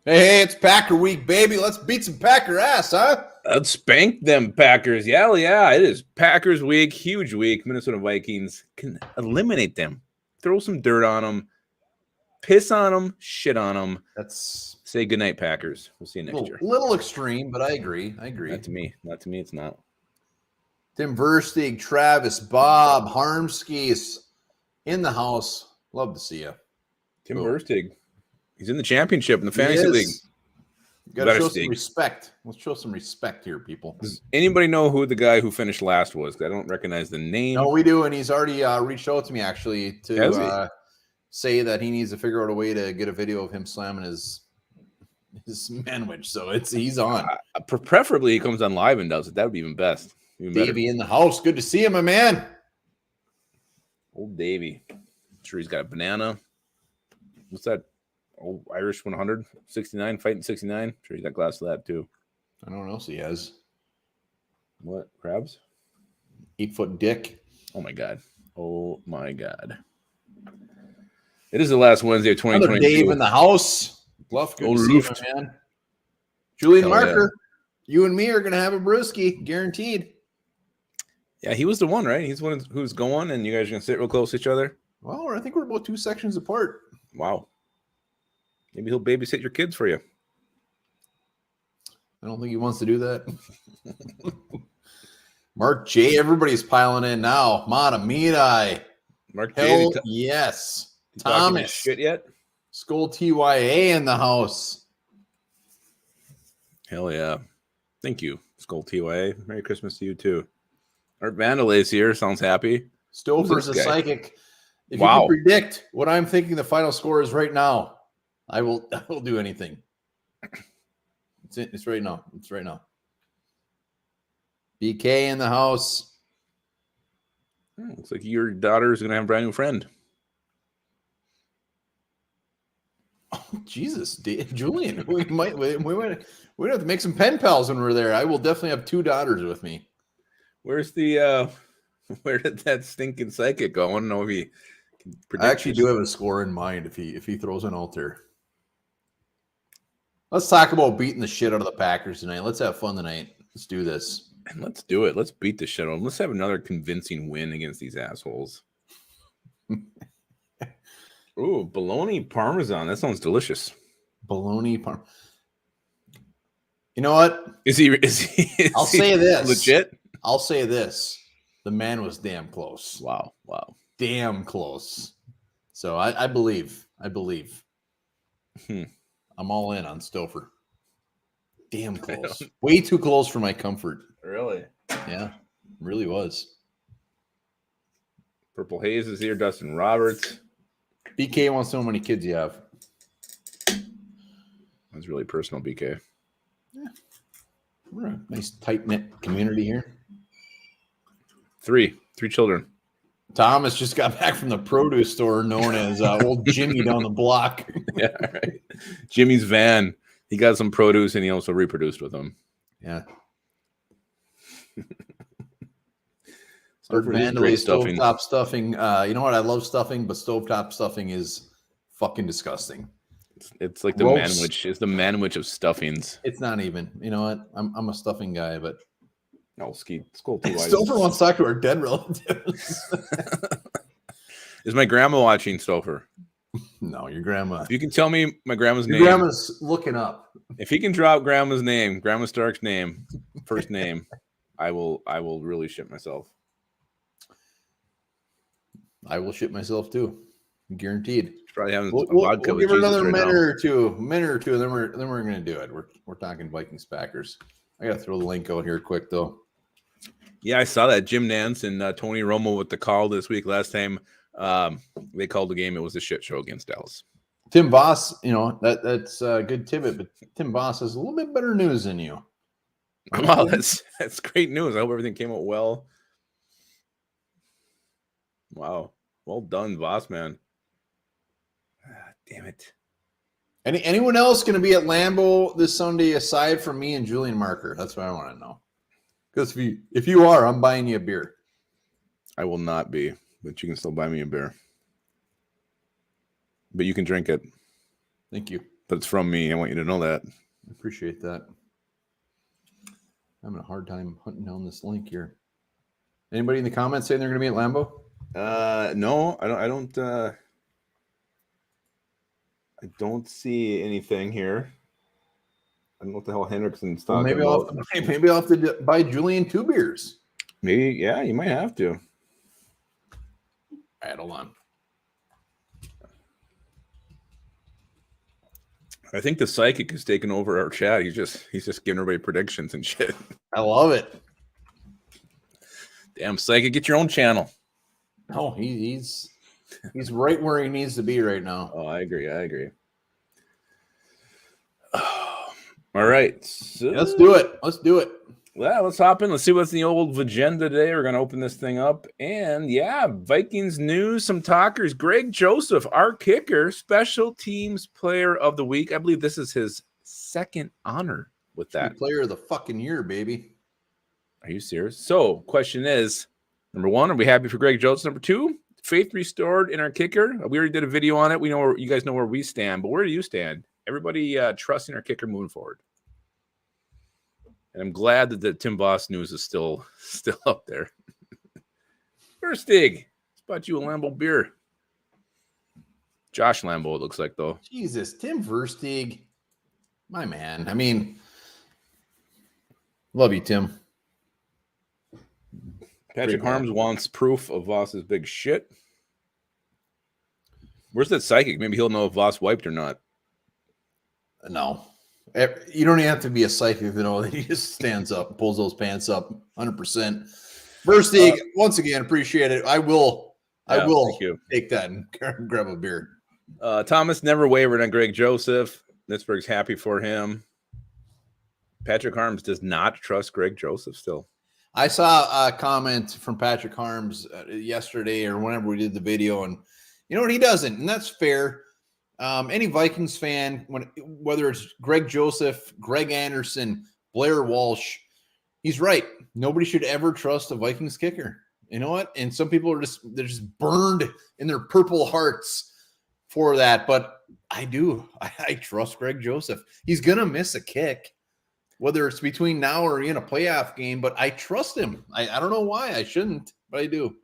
Hey, it's Packer week, baby. Let's beat some Packer ass, huh? Let's spank them Packers. Yeah, it is Packers week, huge week. Minnesota Vikings can eliminate them. Throw some dirt on them, piss on them, shit on them. That's Say goodnight, Packers. We'll see you next year. a little extreme, but I agree. Not to me, it's not. Tim Verstig, Travis, Bob, Harmskis in the house. Love to see you. Tim Verstig. He's in the championship in the fantasy league. Got to show some respect. Let's show some respect here, people. Does anybody know who the guy who finished last was? I don't recognize the name. No, we do, and he's already reached out to me actually to say that he needs to figure out a way to get a video of him slamming his manwich. So he's on. Preferably he comes on live and does it. That would be even best. Davey in the house. Good to see you, my man. Old Davey. I'm sure he's got a banana. What's that? Oh, Irish 100, 69, fighting 69. Sure, he's got glass of that too. I don't know what else he has. What? Crabs? 8-foot dick. Oh my god. It is the last Wednesday of 2022. Another Dave in the house. Bluff, good to see you, my man. Julian Marker, you and me are going to have a brewski, guaranteed. Yeah, he was the one, right? He's the one who's going, and you guys are going to sit real close to each other? Well, I think we're about 2 sections apart. Wow. Maybe he'll babysit your kids for you. I don't think he wants to do that. Mark J. Everybody's piling in now. Mata Midai. Mark J. J. Yes. Thomas. Shit yet? Skull TYA in the house. Hell yeah. Thank you, Skull TYA. Merry Christmas to you too. Art Vandelay's here. Sounds happy. Stouffer's a psychic. If you can predict what I'm thinking the final score is right now, I will do anything. It's right now. It's right now. BK in the house. Looks like your daughter is going to have a brand new friend. Oh, Jesus, Julian. We might have to make some pen pals when we're there. I will definitely have 2 daughters with me. Where's the where did that stinking psychic go? I want to know if he can predict. I actually do have a score in mind if he throws an altar. Let's talk about beating the shit out of the Packers tonight. Let's have fun tonight. Let's do this. And let's do it. Let's beat the shit out of them. Let's have another convincing win against these assholes. Ooh, bologna parmesan. That sounds delicious. Bologna parmesan. You know what? Is he I'll say this. Legit? I'll say this. The man was damn close. Wow. Damn close. So I believe. I'm all in on Stouffer. Damn close. Way too close for my comfort. Really? Yeah, really was. Purple Haze is here. Dustin Roberts. BK wants to know how many kids you have. That's really personal, BK. Yeah. We're a nice, tight-knit community here. 3 children. Thomas just got back from the produce store known as old Jimmy down the block. Yeah, right. Jimmy's van. He got some produce and he also reproduced with them. Yeah. Vandalay stovetop stuffing. You know what? I love stuffing, but stovetop stuffing is fucking disgusting. It's like the manwich. It's the manwich of stuffings. It's not even. You know what? I'm a stuffing guy, but no, Skull TY. Stouffer wants to talk to our dead relatives. Is my grandma watching, Stouffer? No, your grandma. If you can tell me my grandma's name. Your grandma's looking up. If he can drop grandma's name, Grandma Stark's name, first name, I will really shit myself. I will shit myself too, guaranteed. Probably having we'll give her another minute or two, and then we're gonna do it. We're talking Vikings Packers. I gotta throw the link out here quick though. Yeah, I saw that Jim Nance and Tony Romo with the call this week. Last time they called the game, it was a shit show against Dallas. Tim Voss, you know that's a good tidbit, but Tim Voss has a little bit better news than you. Wow, that's great news. I hope everything came out well. Wow, well done, Voss, man. Damn it. Anyone else going to be at Lambeau this Sunday aside from me and Julian Marker? That's what I want to know. Because if you are, I'm buying you a beer. I will not be, but you can still buy me a beer. But you can drink it. Thank you. but it's from me. I want you to know that. I appreciate that. I'm having a hard time hunting down this link here. Anybody in the comments saying they're going to be at Lambeau? No, I don't see anything here. I don't know what the hell Hendrickson's talking about. Maybe I'll have to buy Julian 2 beers. Maybe, yeah, you might have to. All right, hold on. I think the psychic is taking over our chat. He's just giving everybody predictions and shit. I love it. Damn psychic, get your own channel. No, he's right where he needs to be right now. Oh, I agree. All right. So, let's do it. Well, let's hop in. Let's see what's in the old agenda today. We're going to open this thing up. And yeah, Vikings news, some talkers. Greg Joseph, our kicker, special teams player of the week. I believe this is his second honor with that. Player of the fucking year, baby. Are you serious? So, question is, number one, are we happy for Greg Joseph? Number two, faith restored in our kicker. We already did a video on it. We know you guys know where we stand, but where do you stand? Everybody trusting our kicker moving forward. And I'm glad that the Tim Voss news is still up there. Verstig, bought you a Lambeau beer. Josh Lambeau, it looks like, though. Jesus, Tim Verstig, my man. I mean, love you, Tim. Patrick Harms wants proof of Voss's big shit. Where's that psychic? Maybe he'll know if Voss wiped or not. No. You don't even have to be a psychic to know that he just stands up, pulls those pants up 100%. Verstig, once again, appreciate it. I will take that and grab a beer. Thomas never wavered on Greg Joseph. Pittsburgh's happy for him. Patrick Harms does not trust Greg Joseph still. I saw a comment from Patrick Harms yesterday or whenever we did the video, and you know what, he doesn't, and that's fair. Any Vikings fan, whether it's Greg Joseph, Greg Anderson, Blair Walsh, he's right. Nobody should ever trust a Vikings kicker. You know what? And some people they're just burned in their purple hearts for that. But I do. I trust Greg Joseph. He's gonna miss a kick, whether it's between now or in a playoff game. But I trust him. I don't know why I shouldn't, but I do.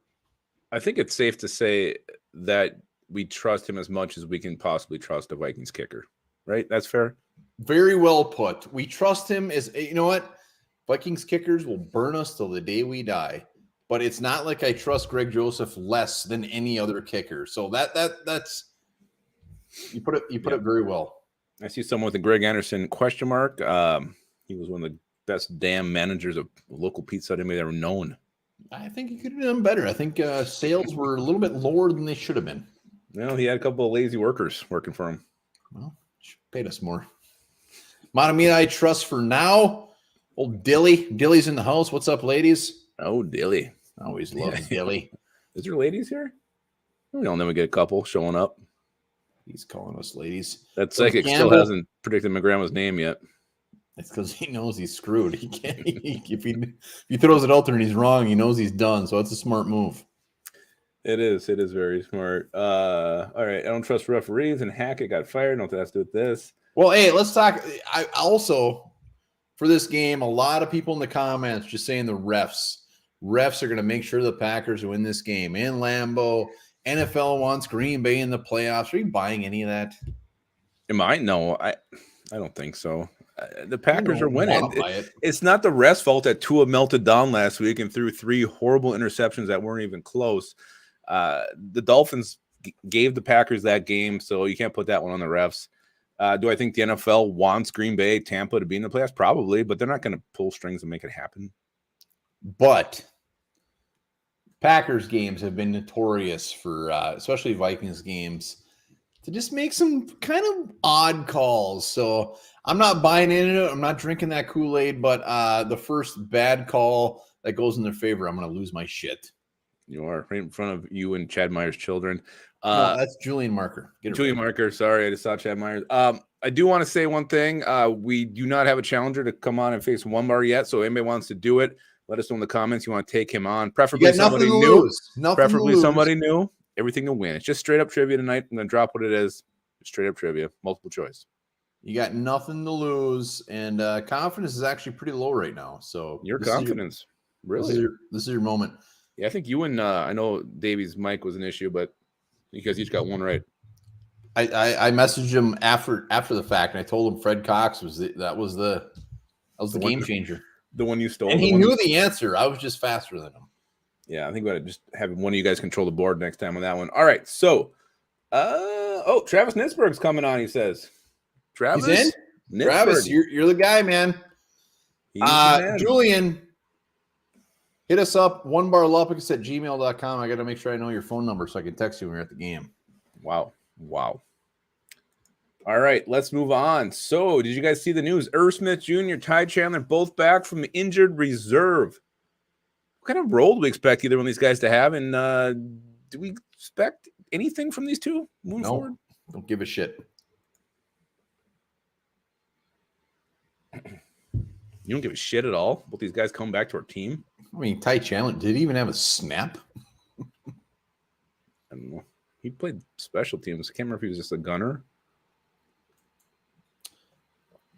I think it's safe to say that we trust him as much as we can possibly trust a Vikings kicker, right? That's fair. Very well put. We trust him as, you know what? Vikings kickers will burn us till the day we die, but it's not like I trust Greg Joseph less than any other kicker. So that's you put it very well. I see someone with a Greg Anderson question mark. He was one of the best damn managers of local pizza anybody ever known. I think he could have done better. I think sales were a little bit lower than they should have been. Well, he had a couple of lazy workers working for him. Well, paid us more. Matamina, I trust for now. Old Dilly. Dilly's in the house. What's up, ladies? Oh, Dilly. I always love Dilly. Is there ladies here? We don't know. We get a couple showing up. He's calling us ladies. That psychic still hasn't predicted my grandma's name yet. It's because he knows he's screwed. He can't. If he throws it out there and he's wrong, he knows he's done. So it's a smart move. It is. It is very smart. All right. I don't trust referees, and Hackett got fired. Don't have to do with this. Well, hey, let's talk. I also, for this game, a lot of people in the comments just saying the refs are going to make sure the Packers win this game in Lambeau. NFL wants Green Bay in the playoffs. Are you buying any of that? Am I? No, I don't think so. The Packers are winning. It's not the refs' fault that Tua melted down last week and threw 3 horrible interceptions that weren't even close. The Dolphins gave the Packers that game, so you can't put that one on the refs. Do I think the NFL wants Green Bay, Tampa to be in the playoffs? Probably, but they're not going to pull strings and make it happen. But Packers games have been notorious for, especially Vikings games, to just make some kind of odd calls. So I'm not buying into it. I'm not drinking that Kool-Aid, but the first bad call that goes in their favor, I'm going to lose my shit. You are right in front of you and Chad Meyer's children. No, that's Julian Marker. Julian Marker. Sorry, I just saw Chad Myers. I do want to say one thing. We do not have a challenger to come on and face one bar yet. So if anybody wants to do it, let us know in the comments. You want to take him on, preferably somebody new. Preferably somebody new. Everything to win. It's just straight up trivia tonight. I'm going to drop what it is. Straight up trivia, multiple choice. You got nothing to lose, and confidence is actually pretty low right now. So your confidence, really, this is your moment. Yeah, I think you and I know Davy's mic was an issue, but you guys each got one right. I messaged him after the fact, and I told him Fred Cox was the game changer. The one you stole, and he knew the answer. I was just faster than him. Yeah, I think we ought to just have one of you guys control the board next time on that one. All right, so Travis Nitzberg's coming on. He says, Travis, he's in? Travis, you're the guy, man. Julian, hit us up, onebarlupix@gmail.com. I got to make sure I know your phone number so I can text you when you're at the game. Wow. All right, let's move on. So, did you guys see the news? Irv Smith Jr., Ty Chandler, both back from the injured reserve. What kind of role do we expect either one of these guys to have? And do we expect anything from these two moving forward? Don't give a shit. You don't give a shit at all about these guys coming back to our team? I mean, Ty Chandler, did he even have a snap? I don't know. He played special teams. I can't remember if he was just a gunner.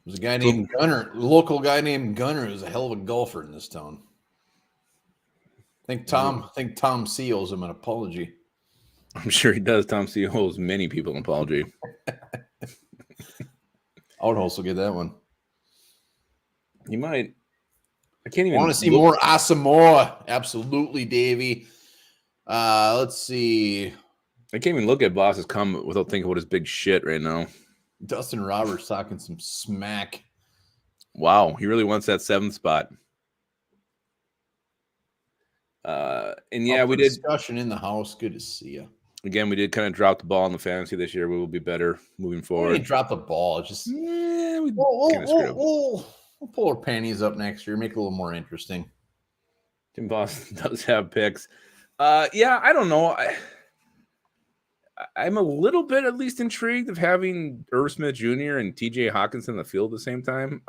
There's a guy named Gunner, a local guy named Gunner, who's a hell of a golfer in this town. I think Tom C owes him an apology. I'm sure he does. Tom C owes many people an apology. I would also get that one. You might. I can't even want to see more Asamoah. Absolutely, Davey. Let's see. I can't even look at Boss's comment without thinking about his big shit right now. Dustin Roberts talking some smack. Wow, he really wants that 7th spot. And yeah, we did discussion in the house. Good to see you. Again, we did kind of drop the ball in the fantasy this year. We will be better moving forward. We didn't drop the ball. Just we'll pull our panties up next year, make it a little more interesting. Tim Boston does have picks. Yeah, I don't know. I'm a little bit at least intrigued of having Irv Smith Jr. and TJ Hawkinson in the field at the same time.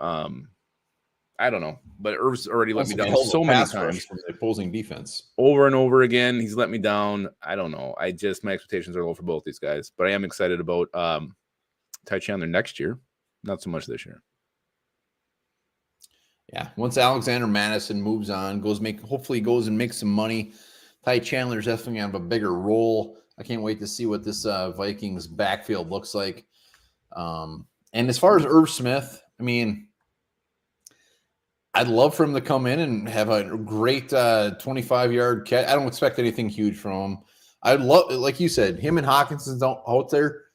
I don't know, but Irv's already let me down so many times from the opposing defense. Over and over again, he's let me down. I don't know. My expectations are low for both these guys, but I am excited about Ty Chandler next year. Not so much this year. Yeah, once Alexander Madison moves on, hopefully goes and makes some money. Ty Chandler's definitely gonna have a bigger role. I can't wait to see what this Vikings backfield looks like. And as far as Irv Smith, I mean, I'd love for him to come in and have a great 25-yard catch. I don't expect anything huge from him. I'd love, like you said, him and Hawkinson's out there.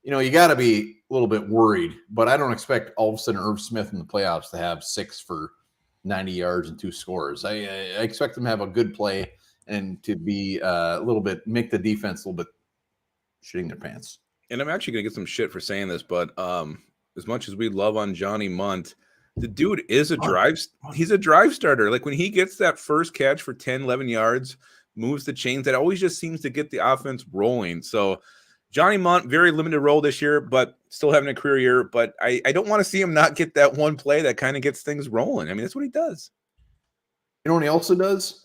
You know, you got to be a little bit worried, but I don't expect all of a sudden Irv Smith in the playoffs to have 6 for 90 yards and 2 scores. I expect him to have a good play and to be a little bit, make the defense a little bit shitting their pants. And I'm actually going to get some shit for saying this, but as much as we love on Johnny Munt, the dude is he's a drive starter. Like when he gets that first catch for 10, 11 yards, moves the chains, that always just seems to get the offense rolling. So Johnny Munt, very limited role this year, but still having a career year. But I don't want to see him not get that one play that kind of gets things rolling. I mean, that's what he does. You know what he also does?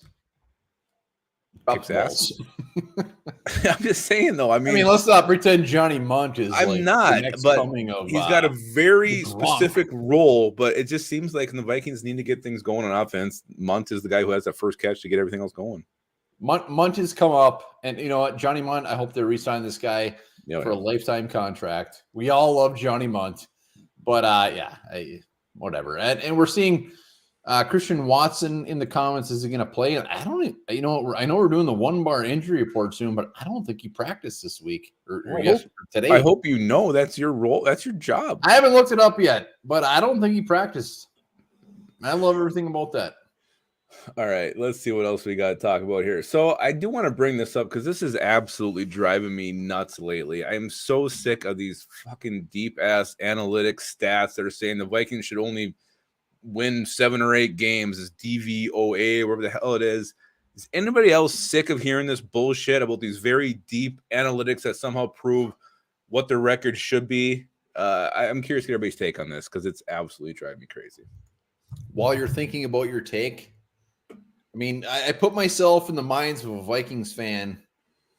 Kicks ass. I'm just saying, though. I mean, let's not pretend Johnny Munt is. I'm not, but he's got a very specific role. But it just seems like the Vikings need to get things going on offense. Munt is the guy who has that first catch to get everything else going. Munt has come up, and you know what, Johnny Munt. I hope they re-sign this guy for a lifetime contract. We all love Johnny Munt, but whatever. And we're seeing. Christian Watson in the comments, is he going to play? I don't, I know we're doing the 1-bar injury report soon, but I don't think he practiced this week or today. I hope you know that's your role. That's your job. I haven't looked it up yet, but I don't think he practiced. I love everything about that. All right, let's see what else we got to talk about here. So I do want to bring this up because this is absolutely driving me nuts lately. I am so sick of these fucking deep ass analytics stats that are saying the Vikings should only win 7 or 8 games, is DVOA, whatever the hell it is. Is anybody else sick of hearing this bullshit about these very deep analytics that somehow prove what the record should be? I'm curious to get everybody's take on this because it's absolutely driving me crazy. While you're thinking about your take, I mean, I put myself in the minds of a Vikings fan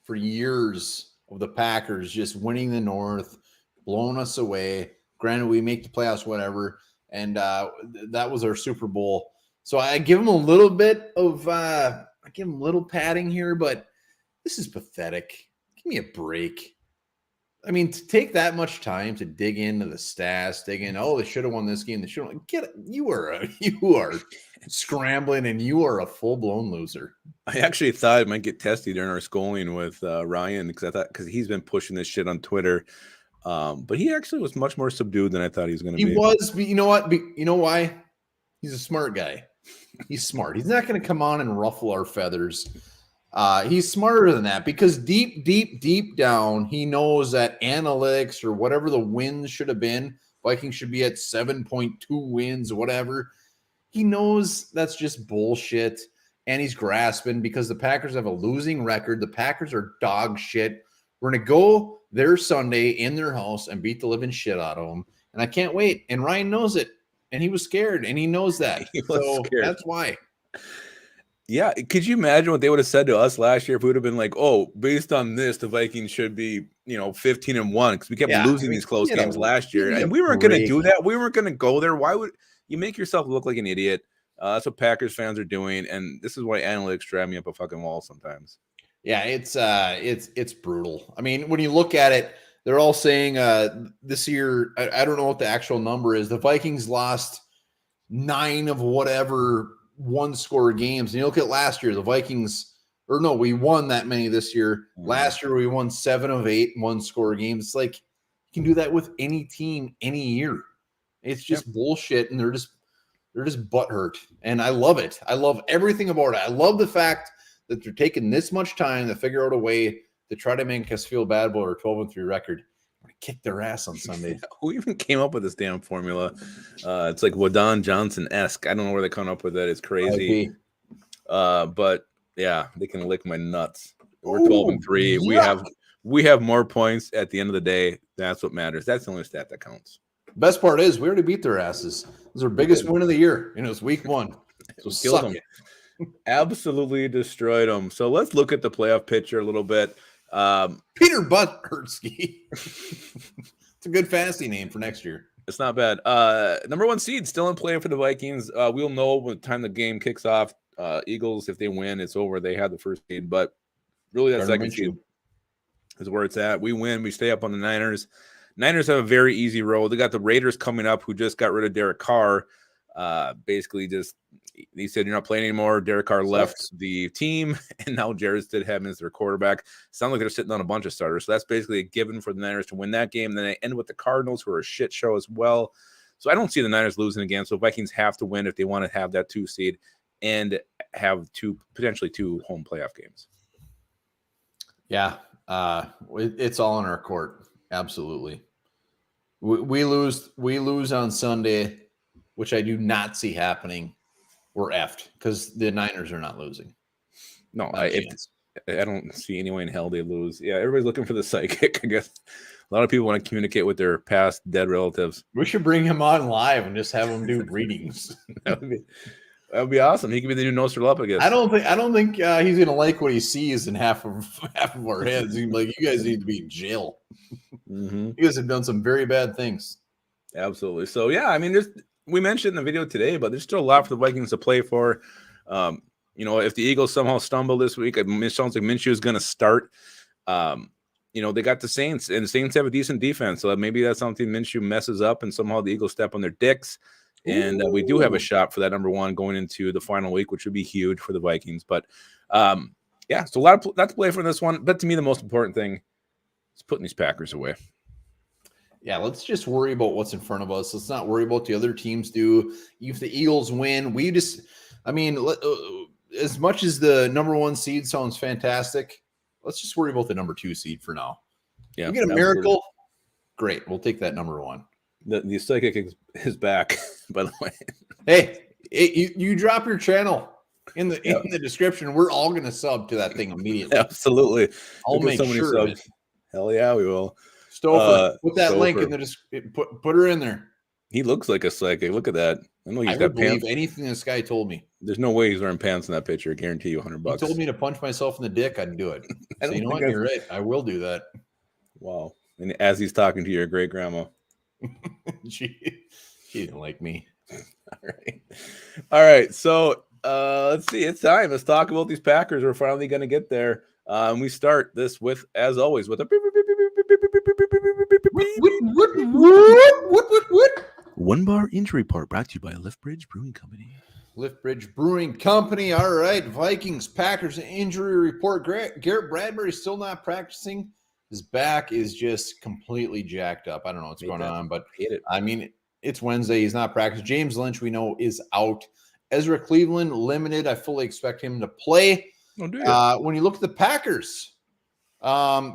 for years of the Packers just winning the North, blowing us away, Granted, we make the playoffs, whatever, and that was our Super Bowl. So I give them a little bit of I give them a little padding here, but this is pathetic. Give me a break. I mean, to take that much time to dig into the stats, dig in, they should have won this game. They should have get it. You are scrambling, and you are a full-blown loser. I actually thought it might get testy during our schooling with Ryan because he's been pushing this shit on Twitter. But he actually was much more subdued than I thought he was going to be. He was, but you know what? You know why? He's a smart guy. He's smart. He's not going to come on and ruffle our feathers. He's smarter than that because deep down, he knows that analytics or whatever the wins should have been, Vikings should be at 7.2 wins or whatever. He knows that's just bullshit, and he's grasping because the Packers have a losing record. The Packers are dog shit. We're going to go there Sunday in their house and beat the living shit out of them, and I can't wait. And Ryan knows it, and he was scared, and he knows that. So scared. That's why. Yeah, could you imagine what they would have said to us last year if we would have been like, based on this, the Vikings should be, 15-1 because we kept losing these close games last year, and we weren't going to do that. We weren't going to go there. Why would you make yourself look like an idiot? That's what Packers fans are doing, and this is why analytics drive me up a fucking wall sometimes. Yeah, it's brutal. I mean, when you look at it, they're all saying this year. I don't know what the actual number is. The Vikings lost 9 of whatever one-score games. And you look at last year, the Vikings, we won that many this year. Last year, we won 7 of 8 one-score games. It's like you can do that with any team, any year. It's just bullshit, and they're just butthurt. And I love it. I love everything about it. I love the fact that they're taking this much time to figure out a way to try to make us feel bad about our 12-3 record. Kick their ass on Sunday. Who even came up with this damn formula? It's like Wadon Johnson-esque. I don't know where they come up with it. It's crazy. But yeah, they can lick my nuts. We're 12-3. Yeah. We have more points at the end of the day. That's what matters. That's the only stat that counts. Best part is we already beat their asses. It was our biggest win of the year. It's week 1. So killed them. Absolutely destroyed them. So let's look at the playoff picture a little bit. Peter Butterski. It's a good fantasy name for next year. It's not bad. Number 1 seed still in play for the Vikings. We'll know by the time the game kicks off. Eagles, if they win, it's over. They have the first seed, but really that second seed is where it's at. We win, we stay up on the Niners. Niners have a very easy road. They got the Raiders coming up, who just got rid of Derek Carr. Basically just he said, you're not playing anymore. Derek Carr left the team, and now Jarrett Stidham is their quarterback. Sounds like they're sitting on a bunch of starters. So that's basically a given for the Niners to win that game. Then they end with the Cardinals, who are a shit show as well. So I don't see the Niners losing again. So Vikings have to win if they want to have that 2 seed and have potentially 2 home playoff games. Yeah, it's all in our court. Absolutely. We lose on Sunday, which I do not see happening. We're effed because the Niners are not losing. No, I don't see any way in hell they lose. Yeah, everybody's looking for the psychic. I guess a lot of people want to communicate with their past dead relatives. We should bring him on live and just have him do readings. That would be awesome. He could be the new Nostradamus. I don't think he's gonna like what he sees in half of our heads. He's like, you guys need to be in jail. Mm-hmm. You guys have done some very bad things. Absolutely. So yeah, I mean, we mentioned in the video today, but there's still a lot for the Vikings to play for. If the Eagles somehow stumble this week, it sounds like Minshew is going to start. They got the Saints, and the Saints have a decent defense, so maybe that's something Minshew messes up, and somehow the Eagles step on their dicks. And we do have a shot for that number 1 going into the final week, which would be huge for the Vikings. But so a lot to play for this one. But to me, the most important thing is putting these Packers away. Yeah, let's just worry about what's in front of us. Let's not worry about the other teams do. If the Eagles win, as much as the number 1 seed sounds fantastic, let's just worry about the number 2 seed for now. Yeah, we get a miracle. Great. We'll take that number 1. The psychic is back, by the way. Hey, you drop your channel in the description. We're all going to sub to that thing immediately. Absolutely. I'll make sure of it. Hell yeah, we will. Stouffer, put that link in the put her in there. He looks like a psychic. Look at that. I know I would believe anything this guy told me. There's no way he's wearing pants in that picture. I guarantee you $100. He told me to punch myself in the dick. I'd do it. So you know what? You're right. I will do that. Wow. And as he's talking to your great grandma. She didn't like me. All right. So let's see. It's time. Let's talk about these Packers. We're finally going to get there. We start this with, as always, with a one bar injury report brought to you by Liftbridge Brewing Company. Liftbridge Brewing Company. All right. Vikings, Packers injury report. Garrett Bradbury still not practicing. His back is just completely jacked up. I don't know what's going on, but I mean, it's Wednesday. He's not practicing. James Lynch, we know, is out. Ezra Cleveland, limited. I fully expect him to play. Oh, when you look at the Packers,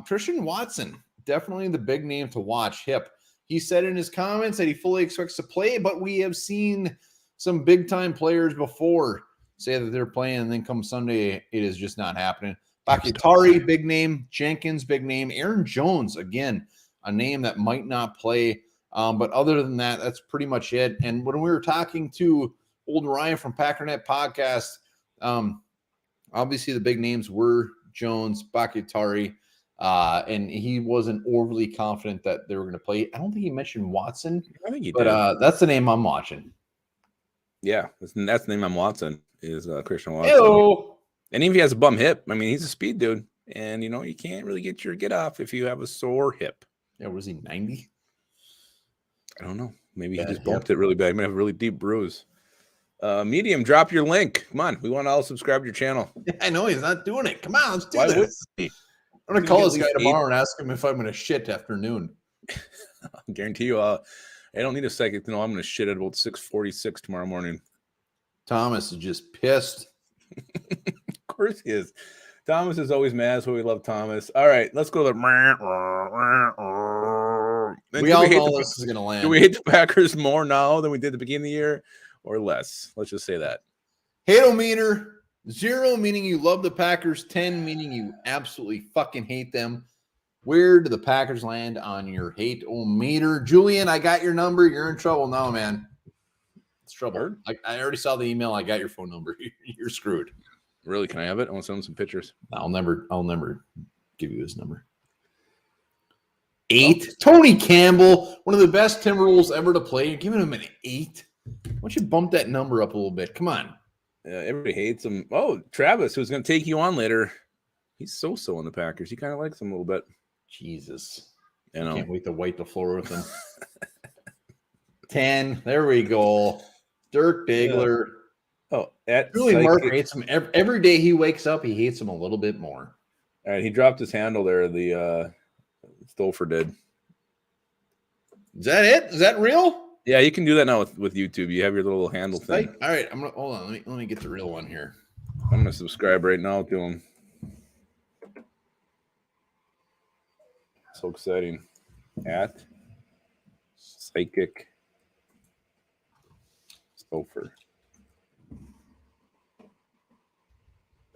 Christian Watson, definitely the big name to watch. Hip. He said in his comments that he fully expects to play, but we have seen some big-time players before say that they're playing, and then come Sunday, it is just not happening. Bakhtiari, big name. Jenkins, big name. Aaron Jones, again, a name that might not play. But other than that, that's pretty much it. And when we were talking to old Ryan from Packernet Podcast, obviously the big names were Jones, Bakhtiari, and he wasn't overly confident that they were going to play. I don't think he mentioned Watson. I think he did. That's the name I'm watching. Yeah, that's the name I'm watching is Christian Watson. Hello. And even if he has a bum hip, I mean, he's a speed dude. And, you know, you can't really get your get off if you have a sore hip. Yeah, was he 90? I don't know. Maybe he just bumped it really bad. He might have a really deep bruise. Medium, drop your link. Come on. We want to all subscribe to your channel. I know he's not doing it. Come on, let's do this. I'm going to call this guy tomorrow and ask him if I'm going to shit afternoon. I guarantee you, I don't need a second to know I'm going to shit at about 6:46 tomorrow morning. Thomas is just pissed. Of course he is. Thomas is always mad, so we love Thomas. All right, let's go to the... We all know this is going to land. Do we hate the Packers more now than we did at the beginning of the year, or less? Let's just say that. Hate-o-meter, 0 meaning you love the Packers, 10 meaning you absolutely fucking hate them. Where do the Packers land on your hate-o-meter? Julian, I got your number. You're in trouble now, man. It's trouble. I already saw the email. I got your phone number. You're screwed. Really? Can I have it? I want to send him some pictures. I'll never give you his number. 8. Tony Campbell, one of the best Timberwolves ever to play. You're giving him an 8. Why don't you bump that number up a little bit? Come on. Everybody hates him. Oh, Travis, who's going to take you on later. He's so on the Packers. He kind of likes them a little bit. Jesus. I know. Can't wait to wipe the floor with him. 10. There we go. Dirk Diggler. Oh, at Julie Mark hates him. Every day he wakes up, he hates him a little bit more. All right, he dropped his handle there. The Stolfer did. Is that it? Is that real? Yeah, you can do that now with YouTube. You have your little handle thing. All right, I'm gonna hold on. Let me get the real one here. I'm gonna subscribe right now to him. So exciting. At Psychic Stolfer.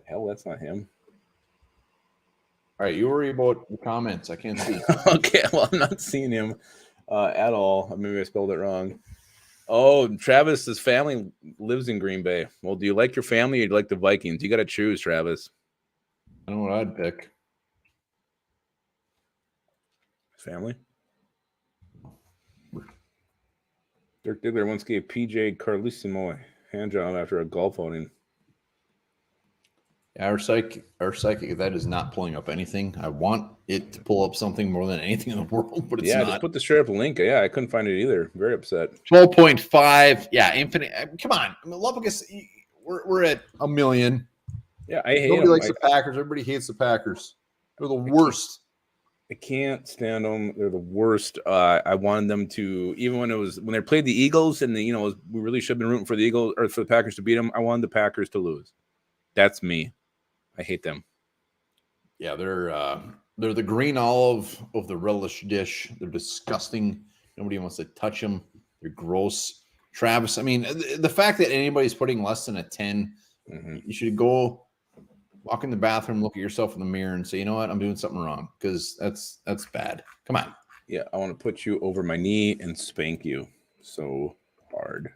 Hell, that's not him. All right, you worry about the comments. I can't see. Okay, well, I'm not seeing him at all. Maybe I spelled it wrong. Oh, Travis's family lives in Green Bay. Well, do you like your family or do you like the Vikings? You got to choose, Travis. I don't know what I'd pick. Family? Dirk Diggler once gave PJ Carlissimo a hand job after a golf outing. Our psychic, that is not pulling up anything. I want it to pull up something more than anything in the world, but it's not. Just put the straight up link. Yeah, I couldn't find it either. Very upset. 12.5. Yeah, infinite. Come on. I mean, Lubbock, we're at 1 million. Yeah, I hate Nobody them. likes the Packers. Everybody hates the Packers. They're the worst. I can't stand them. They're the worst. I wanted them to, even when they played the Eagles, and we really should have been rooting for the Eagles or for the Packers to beat them. I wanted the Packers to lose. That's me. I hate them. Yeah, they're the green olive of the relish dish. They're disgusting. Nobody wants to touch them. They're gross. Travis, I mean, the fact that anybody's putting less than a 10, you should go walk in the bathroom, look at yourself in the mirror, and say, you know what, I'm doing something wrong, because that's bad. Come on. Yeah, I want to put you over my knee and spank you so hard.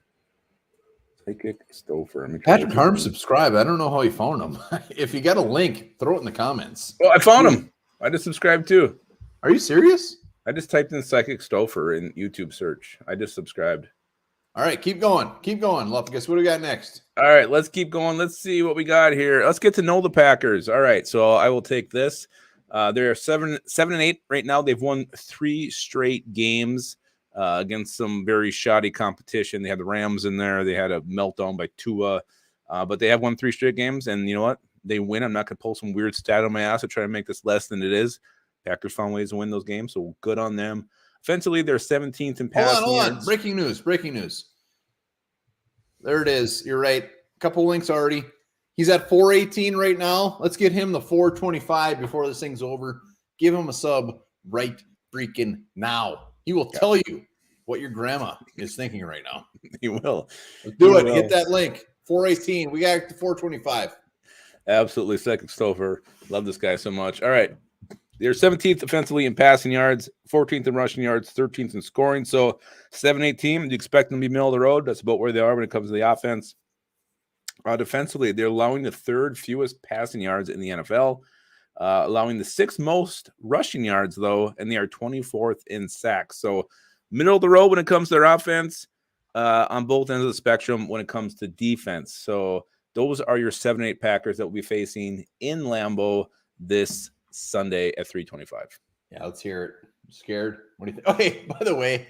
Psychic Stouffer. Patrick Harm subscribe. I don't know how he found him. If you got a link, throw it in the comments. Oh, I found him. I just subscribed too. Are you serious? I just typed in Psychic Stouffer in YouTube search. I just subscribed. All right, keep going. Keep going, Lufkus. What do we got next? All right, let's keep going. Let's see what we got here. Let's get to know the Packers. All right, so I will take this. They're 7-8 right now. They've won 3 straight games against some very shoddy competition. They had the Rams in there. They had a meltdown by Tua, but they have won 3 straight games. And you know what? They win. I'm not going to pull some weird stat on my ass to try to make this less than it is. Packers found ways to win those games, so good on them. Offensively, they're 17th in passing. Hold on. Breaking news. There it is. You're right. A couple links already. He's at 418 right now. Let's get him the 425 before this thing's over. Give him a sub right freaking now. He will tell you what your grandma is thinking right now. He will. Let's do it. Hit that link. 418. We got to 425. Absolutely. Psychic Stouffer. Love this guy so much. All right. They're 17th offensively in passing yards, 14th in rushing yards, 13th in scoring. So 7-8 team, you expect them to be middle of the road. That's about where they are when it comes to the offense. Defensively, they're allowing the 3rd fewest passing yards in the NFL, allowing the 6th most rushing yards, though, and they are 24th in sacks. So middle of the road when it comes to their offense, on both ends of the spectrum when it comes to defense. So those are your 7-8 Packers that will be facing in Lambeau this Sunday at 3:25. Yeah, let's hear it. I'm scared. What do you think? Okay, by the way,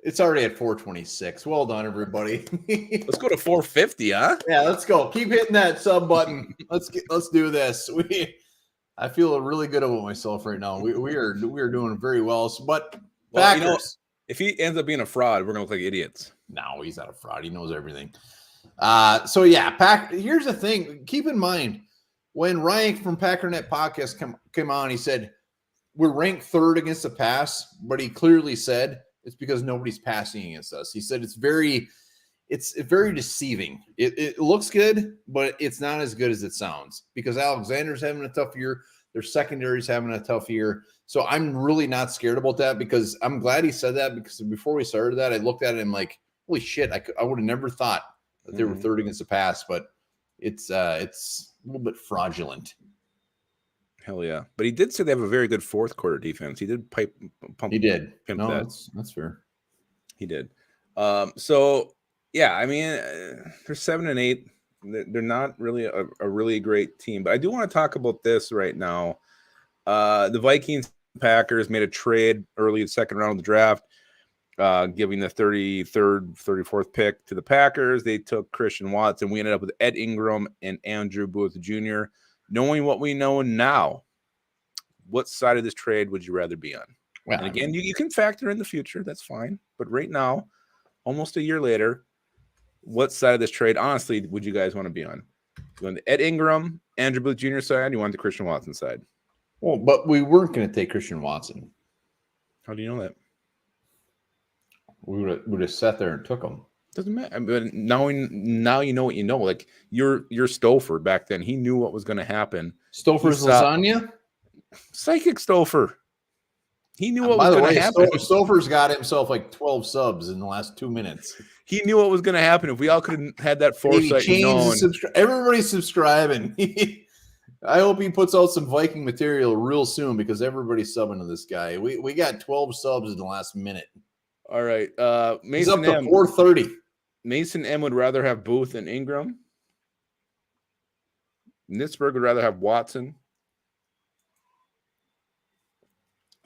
it's already at 426. Well done, everybody. Let's go to 450, huh? Yeah, let's go. Keep hitting that sub button. Let's do this. I feel really good about myself right now. We are doing very well. But Packers, you know, if he ends up being a fraud, we're gonna look like idiots. No, he's not a fraud. He knows everything. So yeah, here's the thing. Keep in mind, when Ryan from Packernet Podcast came on, he said we're ranked 3rd against the pass, but he clearly said it's because nobody's passing against us. He said it's very deceiving. It looks good, but it's not as good as it sounds because Alexander's having a tough year. Their secondary's having a tough year. So I'm really not scared about that because I'm glad he said that because before we started that, I looked at it and like, holy shit, I would have never thought that they were 3rd against the pass, but it's a little bit fraudulent. Hell yeah. But he did say they have a very good 4th quarter defense. He did pump. He did. No, that's fair. He did. So yeah, I mean, they're 7-8. They're not really a really great team, but I do want to talk about this right now. The Vikings Packers made a trade early in the 2nd round of the draft, giving the 33rd, 34th pick to the Packers. They took Christian Watson. We ended up with Ed Ingram and Andrew Booth Jr. Knowing what we know now, what side of this trade would you rather be on? Well, and again, you can factor in the future. That's fine. But right now, almost a year later, what side of this trade, honestly, would you guys want to be on? You want the Ed Ingram, Andrew Booth Jr. side? You want the Christian Watson side? Well, but we weren't going to take Christian Watson. How do you know that? We would have sat there and took him. Doesn't matter. But now you know what you know. Like you're Stouffer back then. He knew what was going to happen. Stouffer's lasagna? Psychic Stouffer. He knew what was going to happen. Stouffer's got himself like 12 subs in the last 2 minutes. He knew what was going to happen. If we all could have had that foresight known. Everybody's subscribing. I hope he puts out some Viking material real soon because everybody's subbing to this guy. We got 12 subs in the last minute. All right. Mason He's up to 430. Mason M would rather have Booth and Ingram. Nitzberg would rather have Watson.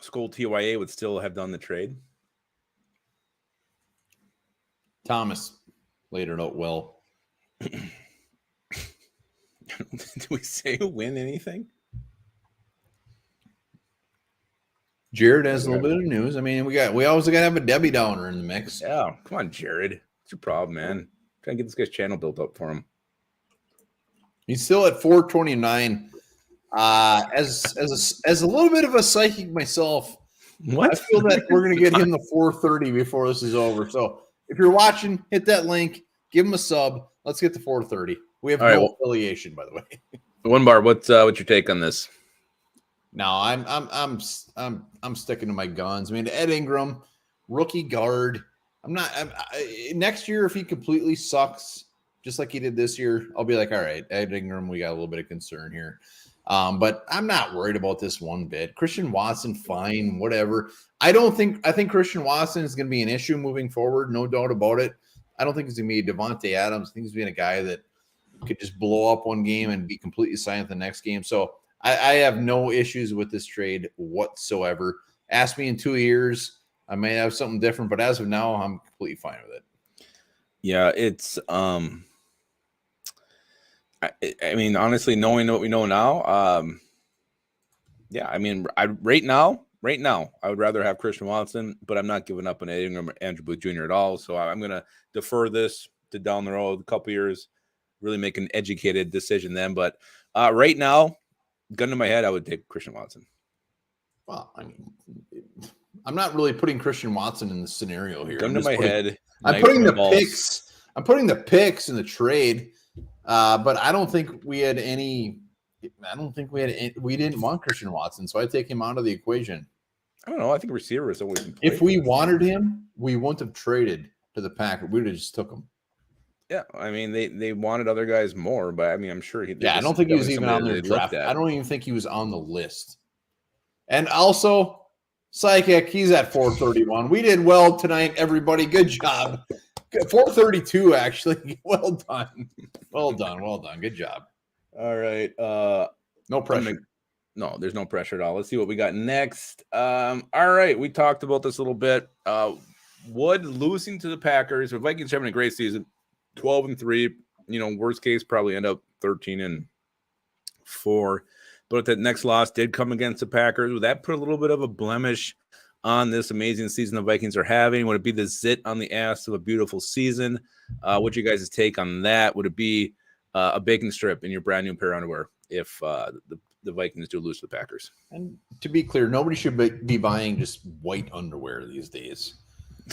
Skull TYA would still have done the trade. Thomas laid it out well. Do we say win anything? Jared has a little bit of news. I mean, we always got to have a Debbie Downer in the mix. Yeah, come on, Jared. What's your problem, man? Try and get this guy's channel built up for him. He's still at 429. As a little bit of a psychic myself, what? I feel that we're going to get him the 430 before this is over. So if you're watching, hit that link, give him a sub. Let's get to 430. We have no affiliation, by the way. One bar. What's your take on this? No, I'm sticking to my guns. I mean, Ed Ingram, rookie guard. Next year, if he completely sucks, just like he did this year, I'll be like, all right, Ed Ingram, we got a little bit of concern here. But I'm not worried about this one bit. Christian Watson, fine, whatever. I think Christian Watson is going to be an issue moving forward, no doubt about it. I don't think he's going to be Devontae Adams. I think he's being a guy that could just blow up one game and be completely silent the next game. So I have no issues with this trade whatsoever. Ask me in 2 years, I may have something different, but as of now, I'm completely fine with it. Yeah, it's I mean, honestly, knowing what we know now, yeah, I mean, right now, I would rather have Christian Watson, but I'm not giving up on Ingram or Andrew Booth Jr. at all. So I'm going to defer this to down the road, a couple years, really make an educated decision then. But right now, gun to my head, I would take Christian Watson. Well, I mean, I'm not really putting Christian Watson in the scenario here. Gun to my head. I'm putting the picks. I'm putting the picks in the trade, but I don't think we had any. We didn't want Christian Watson, so I take him out of the equation. I don't know. I think receiver is always important. If we wanted him, we wouldn't have traded to the Packers. We would have just took him. Yeah, I mean they wanted other guys more, but I mean I'm sure he. Yeah, I don't think he was even on their draft. I don't even think he was on the list. And also, Psychic, he's at 431. We did well tonight, everybody. Good job. 432, actually. Well done. Well done. Good job. All right. No pressure. No, there's no pressure at all. Let's see what we got next. All right. We talked about this a little bit. Would losing to the Packers, the Vikings having a great season, 12-3, worst case, probably end up 13-4. But that next loss did come against the Packers. Would that put a little bit of a blemish on this amazing season the Vikings are having? Would it be the zit on the ass of a beautiful season? What's your guys' take on that? Would it be a bacon strip in your brand new pair of underwear if the Vikings do lose to the Packers? And to be clear, nobody should be buying just white underwear these days.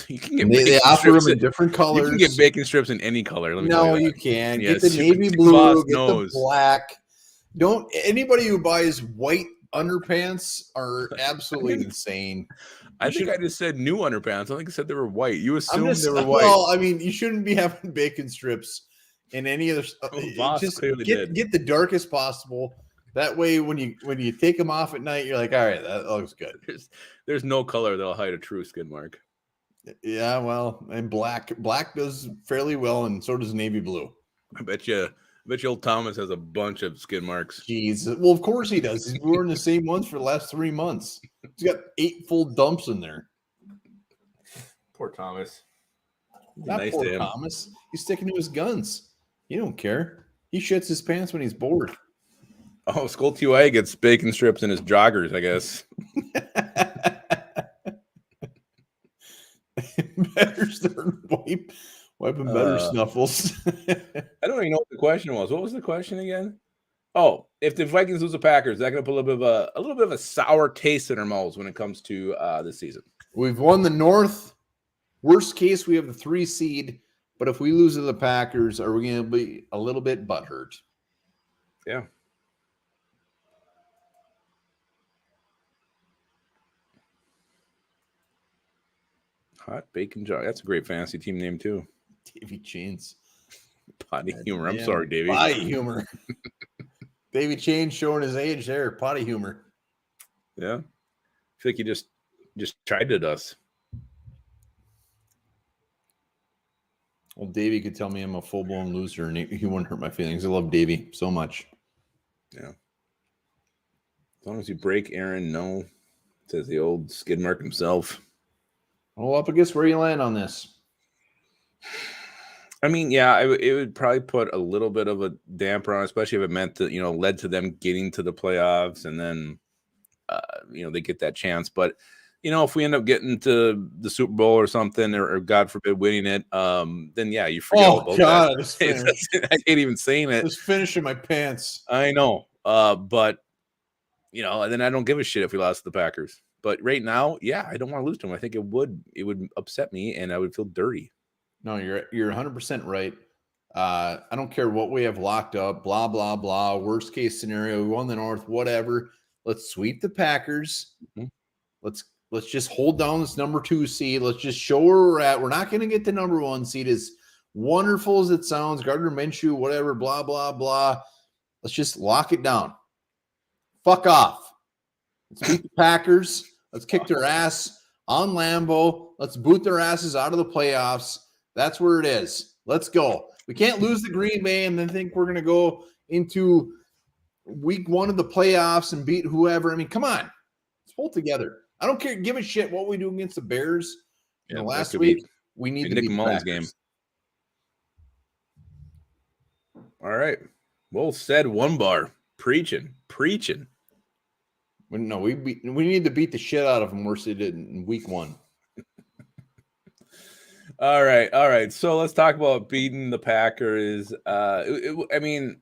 You can get they offer them in different colors. You can get bacon strips in any color. No, you can't. Yes, get the navy blue, get the black. Don't anybody who buys white underpants are absolutely insane. I think I just said new underpants. I think I said they were white. You assumed they were white. Well, I mean, you shouldn't be having bacon strips in any other. Just get the darkest possible. That way, when you take them off at night, you're like, all right, that looks good. There's no color that'll hide a true skin mark. Yeah, well, and black does fairly well, and so does navy blue. I bet you old Thomas has a bunch of skin marks. Jeez. Well, of course he does. He's wearing the same ones for the last 3 months. He's got 8 full dumps in there. Poor Thomas. Not nice poor Thomas. He's sticking to his guns. He don't care. He shits his pants when he's bored. Oh, Skull TY gets bacon strips in his joggers, I guess. Better start wiping better snuffles. I don't even know what the question was. What was the question again? Oh, if the Vikings lose the Packers, that's going to put a little bit of a sour taste in our mouths when it comes to this season. We've won the North. Worst case, we have the 3 seed. But if we lose to the Packers, are we going to be a little bit butthurt? Yeah. Hot Bacon Jog. That's a great fantasy team name, too. Davy Chains. Potty humor. I'm sorry, Davy. Potty humor. Davy Chains showing his age there. Potty humor. Yeah. I feel like you just chided us. Well, Davy could tell me I'm a full-blown loser, and he wouldn't hurt my feelings. I love Davy so much. Yeah. As long as you break Aaron, no, says the old skid mark himself. Well, up against where you land on this. I mean, yeah, it would probably put a little bit of a damper on, especially if it meant that, led to them getting to the playoffs and then, they get that chance. But, if we end up getting to the Super Bowl or something, or God forbid winning it, then, yeah, you forget all about God, that. I hate even saying it. Just finishing my pants. I know. But, and then I don't give a shit if we lost to the Packers. But right now, yeah, I don't want to lose to them. I think it would upset me, and I would feel dirty. No, you're 100% right. I don't care what we have locked up, blah, blah, blah. Worst case scenario, we won the North, whatever. Let's sweep the Packers. Mm-hmm. Let's just hold down this number 2 seed. Let's just show where we're at. We're not going to get the number 1 seed, as wonderful as it sounds. Gardner Minshew, whatever, blah, blah, blah. Let's just lock it down. Fuck off. Let's beat the Packers. Let's kick their ass on Lambeau. Let's boot their asses out of the playoffs. That's where it is. Let's go. We can't lose the Green Bay and then think we're going to go into week 1 of the playoffs and beat whoever. I mean, come on. Let's pull together. I don't care. Give a shit what we do against the Bears. Last week, we need to beat the Packers. Game. All right. Well said, one bar. Preaching. No, we need to beat the shit out of them worse they did in week 1. All right. So let's talk about beating the Packers. I mean,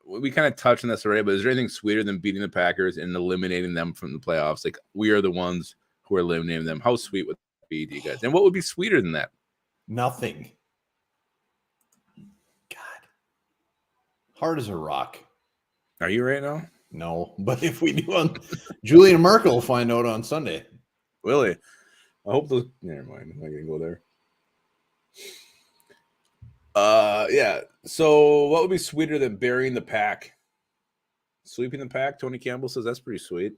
we kind of touched on this already, but is there anything sweeter than beating the Packers and eliminating them from the playoffs? Like, we are the ones who are eliminating them. How sweet would that be to you guys? And what would be sweeter than that? Nothing. God. Hard as a rock. Are you right now? No, but if we do, Julian Merkel will find out on Sunday. Will he? I hope those. Never mind. I'm not gonna go there. Yeah. So, what would be sweeter than burying the pack? Sweeping the pack. Tony Campbell says that's pretty sweet.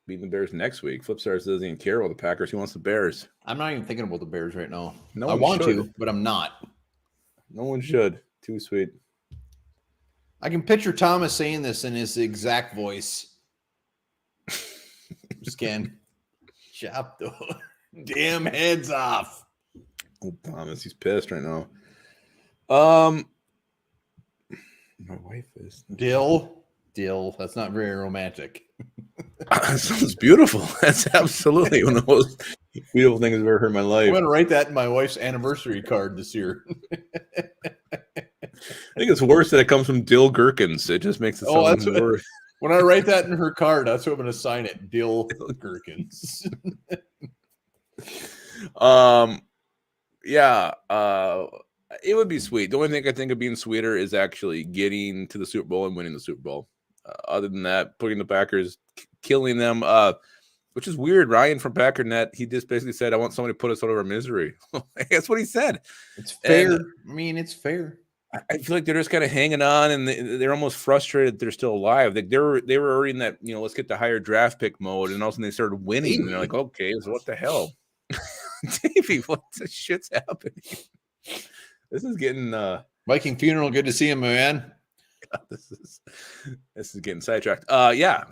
Beating the Bears next week. Flipstar doesn't even care about the Packers. He wants the Bears. I'm not even thinking about the Bears right now. No, I want to, but I'm not. No one should. Too sweet. I can picture Thomas saying this in his exact voice. Just can chop the damn heads off. Oh, Thomas, he's pissed right now. My wife is Dill. That's not very romantic. That sounds beautiful. That's absolutely one of the most beautiful things I've ever heard in my life. I'm going to write that in my wife's anniversary card this year. I think it's worse that it comes from Dill Gherkins. It just makes it sound worse. When I write that in her card, that's what I'm going to sign it. Dill Gherkins. It would be sweet. The only thing I think of being sweeter is actually getting to the Super Bowl and winning the Super Bowl. Other than that, putting the Packers, killing them, which is weird. Ryan from PackerNet, he just basically said, I want somebody to put us out of our misery. That's what he said. It's fair. It's fair. I feel like they're just kind of hanging on, and they're almost frustrated they're still alive. They were already in that, let's get the higher draft pick mode, and all of a sudden they started winning. And they're like, okay, so what the hell? Davey, what the shit's happening? This is getting Viking funeral. Good to see him, man. God, this is getting sidetracked.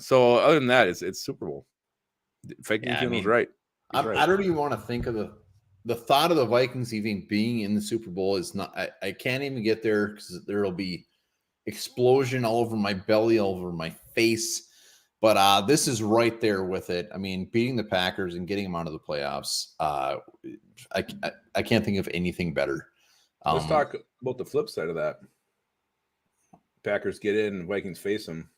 So other than that, it's Super Bowl. Viking funeral's right. I don't even want to think of the thought of the Vikings even being in the Super Bowl is not. I can't even get there because there'll be explosion all over my belly, all over my face. But this is right there with it. I mean, beating the Packers and getting them out of the playoffs. I can't think of anything better. Let's talk about the flip side of that. Packers get in and Vikings face them.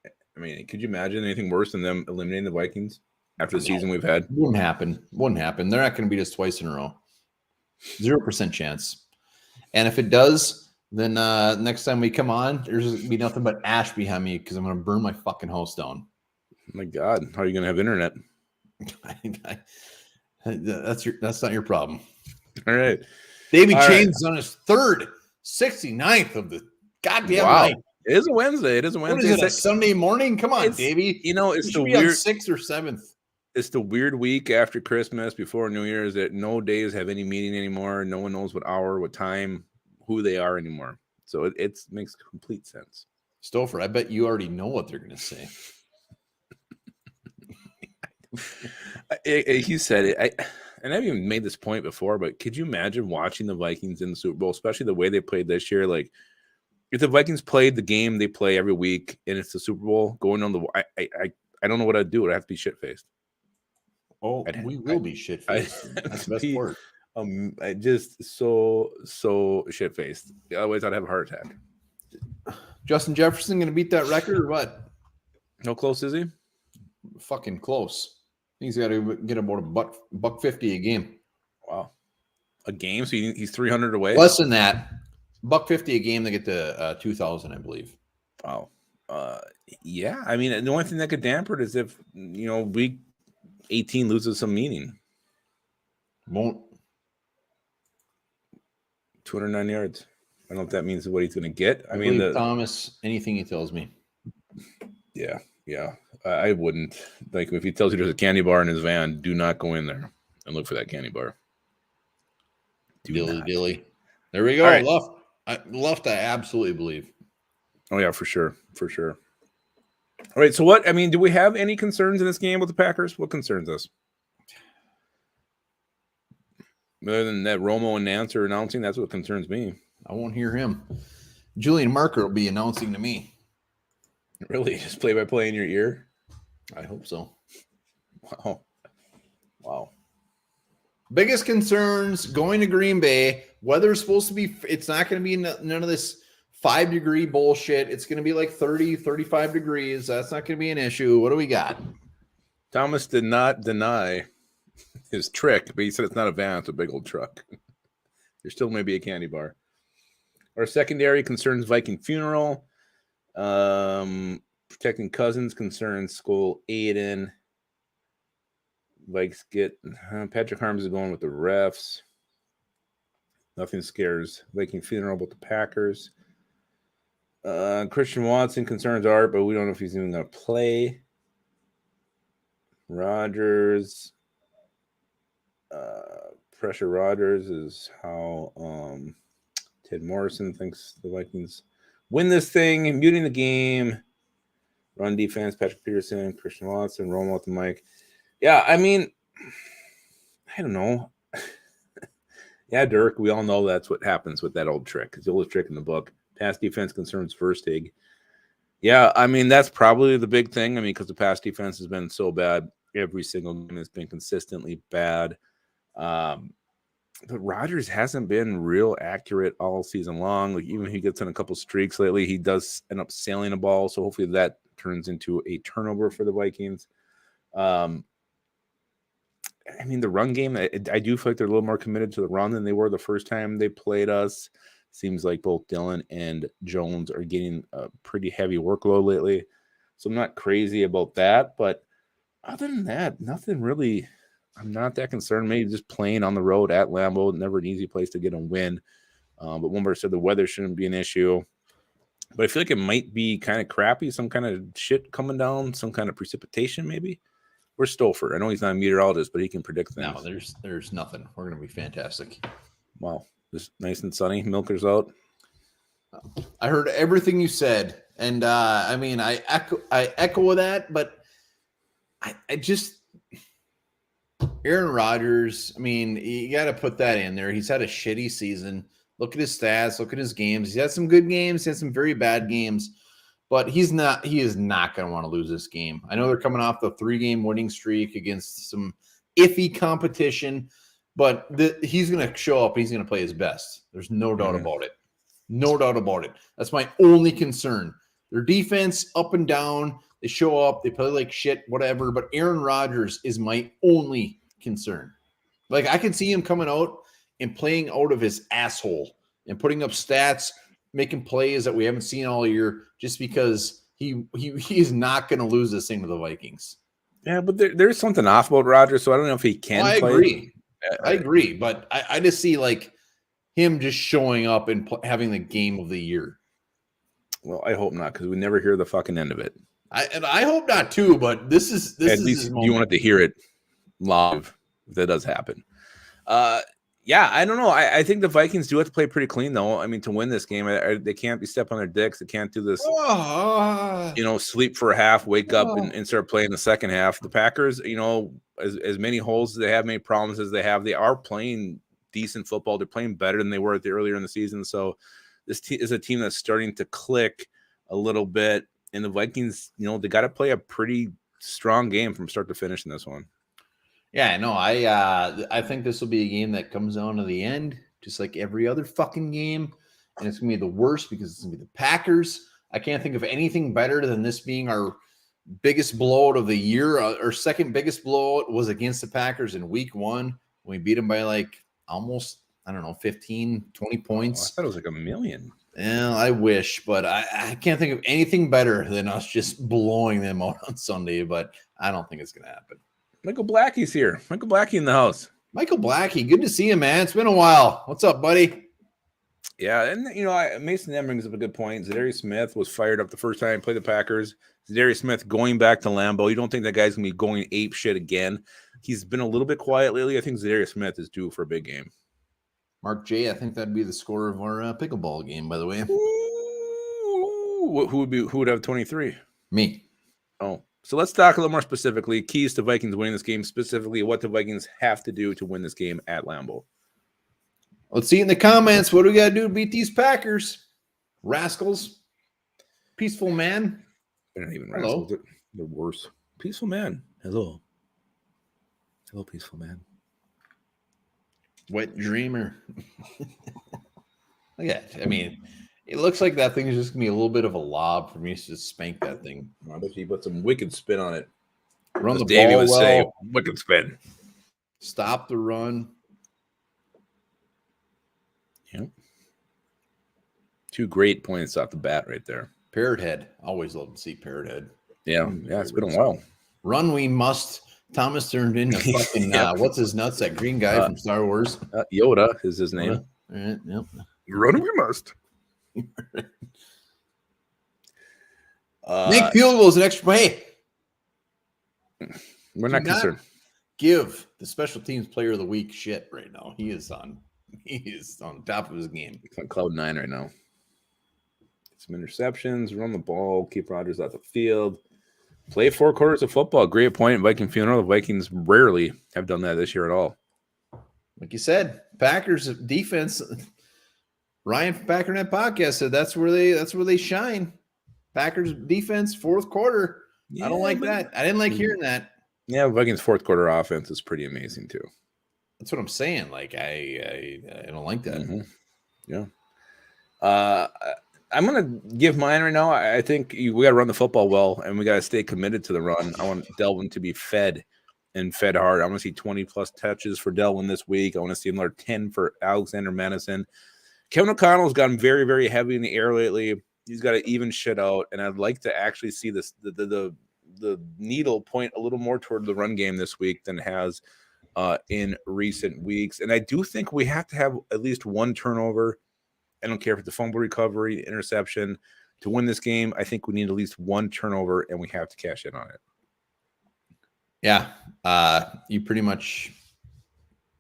I mean, could you imagine anything worse than them eliminating the Vikings after the season we've had? Wouldn't happen. They're not going to beat us twice in a row. 0% chance. And if it does, then next time we come on, there's going to be nothing but ash behind me because I'm going to burn my fucking house down. Oh my God, how are you going to have internet? That's not your problem. All right. Davey Chain's on his third 69th of the goddamn night. It is a Wednesday. What is it, a Sunday morning? Come on, Davey. It's the weird 6th or 7th. It's the weird week after Christmas, before New Year's, that no days have any meaning anymore. No one knows what hour, what time, who they are anymore. So it makes complete sense. Stouffer, I bet you already know what they're going to say. He said it. And I've even made this point before, but could you imagine watching the Vikings in the Super Bowl, especially the way they played this year? Like, if the Vikings played the game they play every week and it's the Super Bowl going on I don't know what I'd do. I'd have to be shit-faced. Oh, we will be shit-faced. That's the best part. I just so shit-faced. Otherwise, I'd have a heart attack. Justin Jefferson going to beat that record or what? How close is he? Fucking close. He's got to get about $150 a game. Wow, a game? So he's 300 away. Less than that, $150 a game. They get to 2,000, I believe. Wow. Yeah. I mean, the only thing that could damper it is if week 18 loses some meaning. Won't. 209 yards. I don't know if that means what he's going to get. I mean, Thomas, anything he tells me. Yeah. I wouldn't. Like, if he tells you there's a candy bar in his van, do not go in there and look for that candy bar. Dilly. There we go. Right. Left, I absolutely believe. Oh, yeah, for sure. All right, so do we have any concerns in this game with the Packers? What concerns us? Other than that Romo and Nance are announcing, that's what concerns me. I won't hear him. Julian Marker will be announcing to me. Really? Just play-by-play in your ear? I hope so. Wow. Biggest concerns going to Green Bay. Weather's supposed to be, it's not going to be none of this 5-degree bullshit. It's going to be like 30, 35 degrees. That's not going to be an issue. What do we got? Thomas did not deny his trick, but he said it's not a van, it's a big old truck. There still may be a candy bar. Our secondary concerns Viking funeral. Protecting Cousins concerns Skull Aiden. Vikes get Patrick Harms is going with the refs. Nothing scares Viking funeral but the Packers. Christian Watson concerns Art, but we don't know if he's even going to play. Rodgers. Pressure Rodgers is how Ted Morrison thinks the Vikings win this thing. Muting the game. Run defense, Patrick Peterson, Christian Watson, Romo with the mic. Yeah, I mean, I don't know. Yeah, Dirk, we all know that's what happens with that old trick. It's the oldest trick in the book. Pass defense concerns Versteeg. Yeah, I mean, that's probably the big thing. I mean, because the pass defense has been so bad. Every single game has been consistently bad. But Rodgers hasn't been real accurate all season long. Like, even if he gets in a couple streaks lately, he does end up sailing a ball. So hopefully that turns into a turnover for the Vikings. I mean, the run game, I do feel like they're a little more committed to the run than they were the first time they played us. Seems like both Dillon and Jones are getting a pretty heavy workload lately. So I'm not crazy about that. But other than that, nothing really. I'm not that concerned. Maybe just playing on the road at Lambeau, never an easy place to get a win. But Wimber said the weather shouldn't be an issue. But I feel like it might be kind of crappy, some kind of shit coming down, some kind of precipitation maybe. Where's Stolfer? I know he's not a meteorologist, but he can predict things. No, there's nothing. We're going to be fantastic. Wow. Just nice and sunny. Milker's out. I heard everything you said. And I mean, I echo that, but I just Aaron Rodgers, I mean, you got to put that in there. He's had a shitty season. Look at his stats. Look at his games. He's had some good games. He had some very bad games. But he is not going to want to lose this game. I know they're coming off the 3-game winning streak against some iffy competition, but he's going to show up and he's going to play his best. There's no doubt about it. No doubt about it. That's my only concern. Their defense, up and down, they show up, they play like shit, whatever, but Aaron Rodgers is my only concern. Like, I can see him coming out and playing out of his asshole and putting up stats, making plays that we haven't seen all year, just because he is not going to lose this thing to the Vikings. Yeah, but there's something off about Rodgers, so I don't know if he can play. I agree, but I just see like him just showing up and having the game of the year. Well, I hope not, because we never hear the fucking end of it. I hope not too, but this is at least you wanted to hear it live if that does happen. Yeah, I don't know. I think the Vikings do have to play pretty clean, though. I mean, to win this game, they can't be stepping on their dicks. They can't do this, sleep for a half, wake up, and start playing the second half. The Packers, as many holes as they have, many problems as they have, they are playing decent football. They're playing better than they were earlier in the season. So this is a team that's starting to click a little bit. And the Vikings, they got to play a pretty strong game from start to finish in this one. Yeah, no, I think this will be a game that comes down to the end, just like every other fucking game, and it's gonna be the worst because it's gonna be the Packers. I can't think of anything better than this being our biggest blowout of the year. Our second biggest blowout was against the Packers in week 1. We beat them by like almost, 15, 20 points. I thought it was like 1 million. Yeah, I wish, but I can't think of anything better than us just blowing them out on Sunday, but I don't think it's gonna happen. Michael Blackie's here. Michael Blackie in the house. Michael Blackie, good to see you, man. It's been a while. What's up, buddy? Yeah, and Mason M brings up a good point. Zadarius Smith was fired up the first time he played the Packers. Zadarius Smith going back to Lambeau. You don't think that guy's gonna be going ape shit again? He's been a little bit quiet lately. I think Zadarius Smith is due for a big game. Mark J, I think that'd be the score of our pickleball game, by the way. Ooh, who would have 23? Me. Oh, so let's talk a little more specifically. Keys to Vikings winning this game, specifically what the Vikings have to do to win this game at Lambeau. Let's see in the comments. What do we got to do to beat these Packers? Rascals. Peaceful man. They're not even rascals. They're worse. Peaceful man. Hello. Hello, peaceful man. Wet dreamer. Look at it. I mean, it looks like that thing is just going to be a little bit of a lob for me to just spank that thing. I bet you put some wicked spin on it. Run the Davey ball would well. say, wicked spin. Stop the run. Yep. 2 great points off the bat right there. Parrot head. Always love to see parrot head. Yeah, it's been a while. Run we must. Thomas turned into fucking, what's his nuts, that green guy from Star Wars? Yoda is his name. All right, yep. Run we must. Make field goals an extra play. We're not concerned. Give the special teams player of the week shit right now. He is on top of his game. It's on cloud 9 right now. Some interceptions, run the ball, keep Rodgers out the field. Play 4 quarters of football. Great point, Viking funeral. The Vikings rarely have done that this year at all. Like you said, Packers defense. Ryan from Packernet Podcast said that's where they shine. Packers defense, fourth quarter. Yeah, I don't like that. I didn't like hearing that. Yeah, Vikings fourth quarter offense is pretty amazing too. That's what I'm saying. Like I don't like that. Mm-hmm. Yeah. I'm gonna give mine right now. I think we got to run the football well, and we got to stay committed to the run. I want Delvin to be fed hard. I want to see 20+ touches for Delvin this week. I want to see another 10 for Alexander Madison. Kevin O'Connell's gotten very, very heavy in the air lately. He's got to even shit out, and I'd like to actually see the needle point a little more toward the run game this week than it has in recent weeks. And I do think we have to have at least one turnover. I don't care if it's a fumble recovery, interception. To win this game, I think we need at least one turnover, and we have to cash in on it. Yeah, you pretty much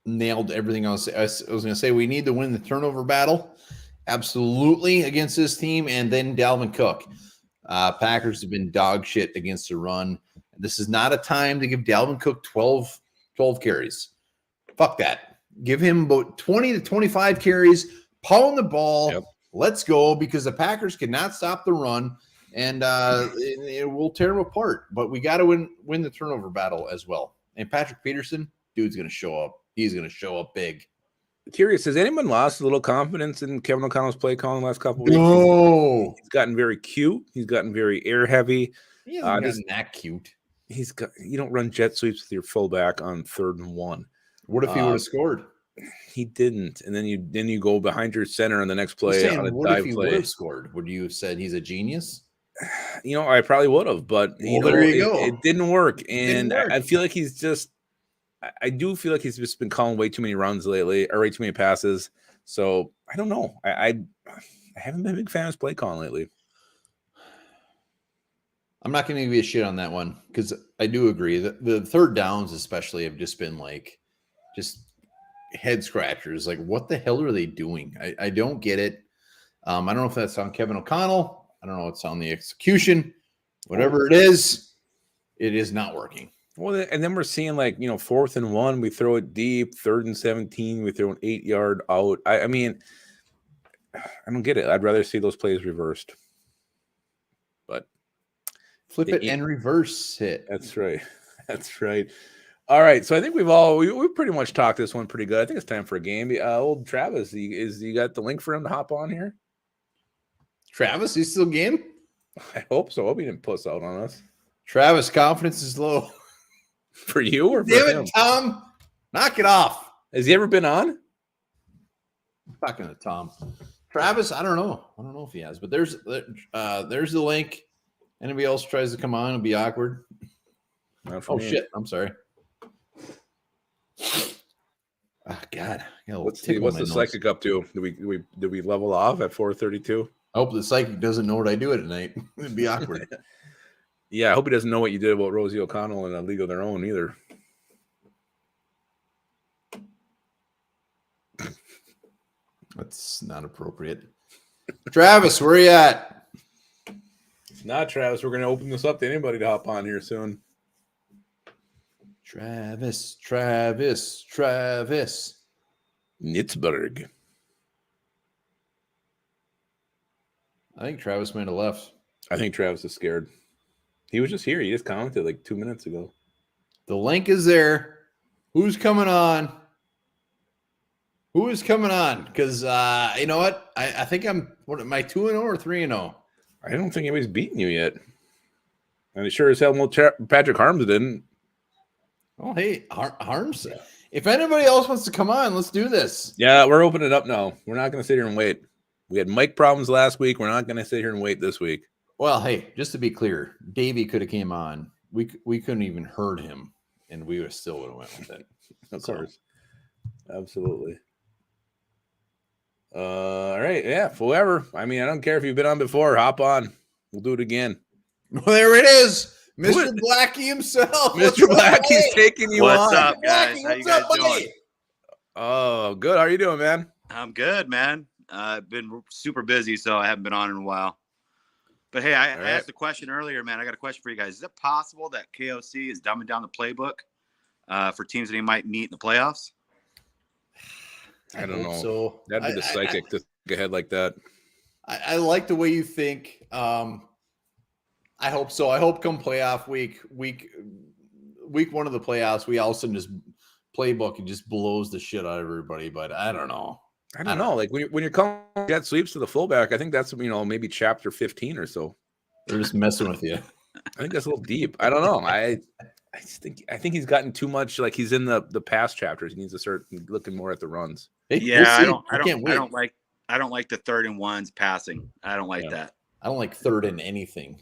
nailed everything else. I was going to say we need to win the turnover battle, absolutely, against this team, and then Dalvin Cook. Packers have been dog shit against the run. This is not a time to give Dalvin Cook 12 carries. Fuck that. Give him about 20 to 25 carries. Pound the ball. Yep. Let's go, because the Packers cannot stop the run, and it will tear them apart. But we got to win the turnover battle as well. And Patrick Peterson, dude's going to show up. He's going to show up big. Curious, has anyone lost a little confidence in Kevin O'Connell's play calling the last couple of weeks? No. He's gotten very cute. He's gotten very air heavy. He hasn't gotten that cute. You don't run jet sweeps with your fullback on 3rd and 1. What if he would have scored? He didn't, and then you go behind your center on the next play on a what dive if he play. Would have scored? Would you have said he's a genius? I probably would have, but there you go. It didn't work, and I feel like he's just. I do feel like he's just been calling way too many runs lately, or way too many passes. So I don't know. I haven't been a big fan of his play calling lately. I'm not going to give you a shit on that one, because I do agree that the third downs especially have just been like just head scratchers. Like, what the hell are they doing? I don't get it. I don't know if that's on Kevin O'Connell. I don't know if it's on the execution. Whatever it is not working. Well, and then we're seeing 4th and 1, we throw it deep. 3rd and 17, we throw an 8-yard out. I mean, I don't get it. I'd rather see those plays reversed. But flip it and reverse it. That's right. That's right. All right, so I think we've pretty much talked this one pretty good. I think it's time for a game. Old Travis, you got the link for him to hop on here? Travis, he's still game? I hope so. I hope he didn't puss out on us. Travis, confidence is low. For you or for Damn him? it, Tom. Knock it off. Has he ever been on? I'm talking to Tom. Travis, I don't know. I don't know if he has, but there's the link. Anybody else tries to come on, it'll be awkward. Not for me. Shit. I'm sorry. Oh, God, God. What's the psychic up to? Do we level off at 4:32? I hope the psychic doesn't know what I do at night. It'd be awkward. Yeah, I hope he doesn't know what you did about Rosie O'Connell in A League of Their Own either. That's not appropriate. Travis, where are you at? It's not Travis. We're going to open this up to anybody to hop on here soon. Travis. Nitzberg. I think Travis might have left. I think Travis is scared. He was just here. He just commented like 2 minutes ago. The link is there. Who's coming on? Who is coming on? Because you know what? I think what am I 2-0 or 3-0? I don't think anybody's beaten you yet. And it sure as hell Patrick Harms didn't. Oh, hey, Harms. If anybody else wants to come on, let's do this. Yeah, we're opening it up now. We're not going to sit here and wait. We had mic problems last week. We're not going to sit here and wait this week. Well, hey, just to be clear, Davey could have came on. We couldn't even heard him, and we still would have went with it. Of course. Absolutely. All right. Yeah, whoever. I mean, I don't care if you've been on before. Hop on. We'll do it again. Well, there it is. Mr. Blackie himself. Mr. Blackie's taking you on. What's up, guys? Blackie, How you guys doing? Oh, good. How are you doing, man? I'm good, man. I've been super busy, so I haven't been on in a while. But hey, I asked a question earlier, man. I got a question for you guys. Is it possible that KOC is dumbing down the playbook for teams that he might meet in the playoffs? I don't know. So that'd be the psychic to go ahead like that. I like the way you think. I hope so. I hope come playoff week one of the playoffs, we all of a sudden just playbook and just blows the shit out of everybody. But I don't know. I don't know. Like when you're calling jet sweeps to the fullback, I think that's maybe chapter 15 or so. They're just messing with you. I think that's a little deep. I don't know. I think he's gotten too much. Like he's in the past chapters. He needs to start looking more at the runs. Yeah, I don't like the 3rd and 1s passing. I don't like that. I don't like 3rd and anything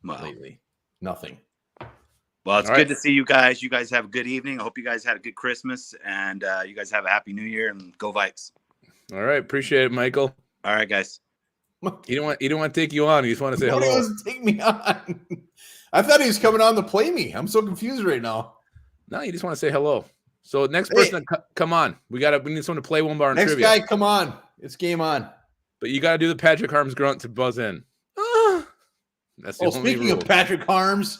lately. Nothing. Well, it's good to see you guys. You guys have a good evening. I hope you guys had a good Christmas, and you guys have a happy New Year, and go Vikes. All right, appreciate it, Michael. All right, guys. He don't want to take you on. He just want to say hello. He doesn't take me on. I thought he was coming on to play me. I'm so confused right now. No, you just want to say hello. So next person, come on. We need someone to play one bar in next trivia. Next guy, come on. It's game on. But you got to do the Patrick Harms grunt to buzz in. That's the only speaking rule. of Patrick Harms,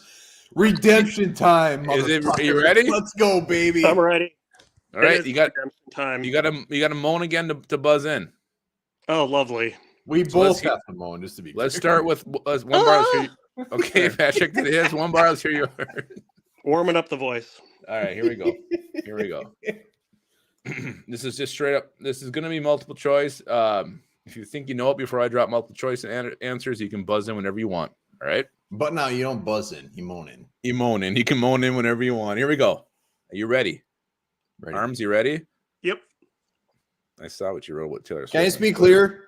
redemption time. Are you ready? Let's go, baby. I'm ready. All right, you got time. You got to moan again to buzz in. Oh, lovely. We both have to moan, just to be clear. Let's start with one bar. Okay, Patrick did his. One bar. Let's hear yours. Warming up the voice. All right, here we go. This is just straight up. This is going to be multiple choice. If you think you know it before I drop multiple choice answers, you can buzz in whenever you want. All right? But now you don't buzz in. You moan in. You can moan in whenever you want. Here we go. Are you ready? Ready. Arms, you ready? Yep. I saw what you wrote with Taylor Swift. Can I just be clear?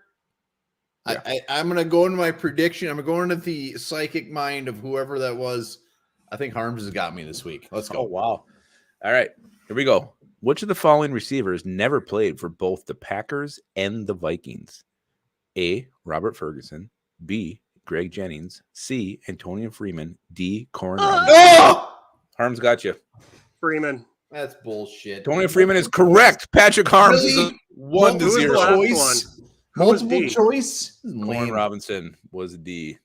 Yeah. I'm going to go into my prediction. I'm going to go into the psychic mind of whoever that was. I think Harms has got me this week. Let's go. Oh, wow. All right. Here we go. Which of the following receivers never played for both the Packers and the Vikings? A. Robert Ferguson. B. Greg Jennings. C. Antonio Freeman. D. Corin Robinson. Oh! Harms got you. Freeman. That's bullshit. Antonio Freeman is correct. Patrick Harms Really? is 1-0. Choice. Multiple choice. Corin Robinson was D.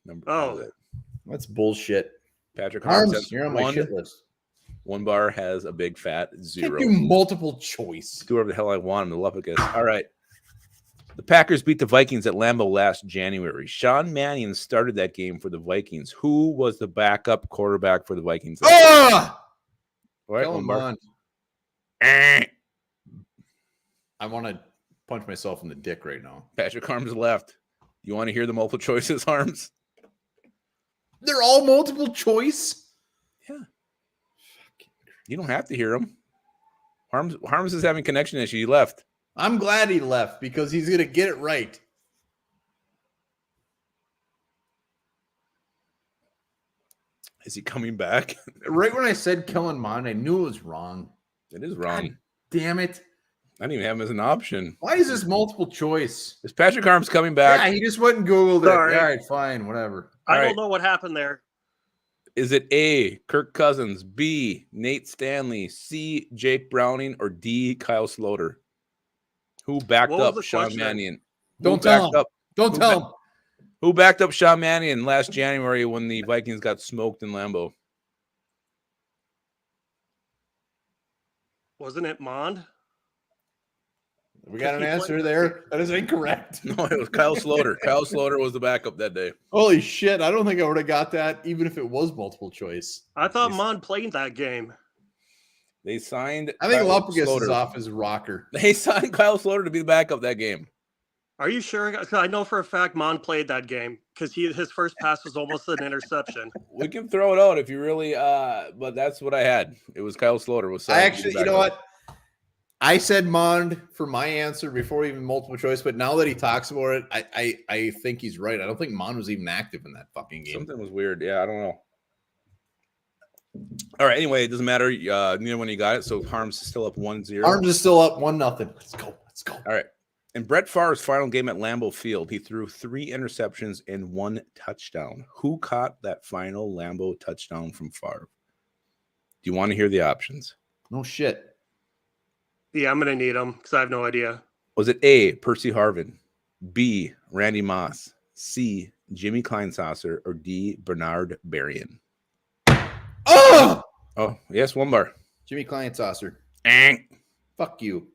That's bullshit. Patrick Harms, you're on my shit list. One bar has a big fat 0. Can't do multiple choice. Do whatever the hell I want him to Lupicus. All right. The Packers beat the Vikings at Lambeau last January. Sean Mannion started that game for the Vikings. Who was the backup quarterback for the Vikings? Ah! All right, One bar. I want to punch myself in the dick right now. Patrick Harms left. You want to hear the multiple choices, Harms? They're all multiple choice? Yeah. You don't have to hear them. Harms is having connection issue. He left. I'm glad he left because he's going to get it right. Is he coming back? Right when I said Kellen Mond, I knew it was wrong. It is wrong. God damn it. I didn't even have him as an option. Why is this multiple choice? Is Patrick Harms coming back? Yeah, he just went and Googled Sorry. it. All right, fine, whatever. I don't know what happened there. Is it A, Kirk Cousins, B, Nate Stanley, C, Jake Browning, or D, Kyle Sloter? Who backed up Sean Mannion? Don't tell him. Don't tell him. Who backed up Sean Mannion last January when the Vikings got smoked in Lambeau? Wasn't it Mond? We got an answer there. That is incorrect. No, it was Kyle Sloter. Kyle Sloter was the backup that day. Holy shit. I don't think I would have got that even if it was multiple choice. I thought Mond played that game. They signed. I think Lupagus is off his rocker. They signed Kyle Sloter to be the backup that game. Are you sure? I know for a fact Mond played that game because his first pass was almost an interception. We can throw it out if you really but that's what I had. It was Kyle Sloter. I actually, you know what? I said Mond for my answer before even multiple choice, but now that he talks about it, I think he's right. I don't think Mond was even active in that fucking game. Something was weird. Yeah, I don't know. All right. Anyway, it doesn't matter. Neither one you got it. So Harms is still up 1-0. Harms is still up 1-0. Let's go. Let's go. All right. In Brett Favre's final game at Lambeau Field, he threw 3 interceptions and 1 touchdown. Who caught that final Lambeau touchdown from Favre? Do you want to hear the options? No shit. Yeah, I'm going to need them because I have no idea. Was it A, Percy Harvin, B, Randy Moss, C, Jimmy Kleinsasser, or D, Bernard Berrien? Oh! Oh, yes, one bar. Jimmy Kleinsasser. Fuck you.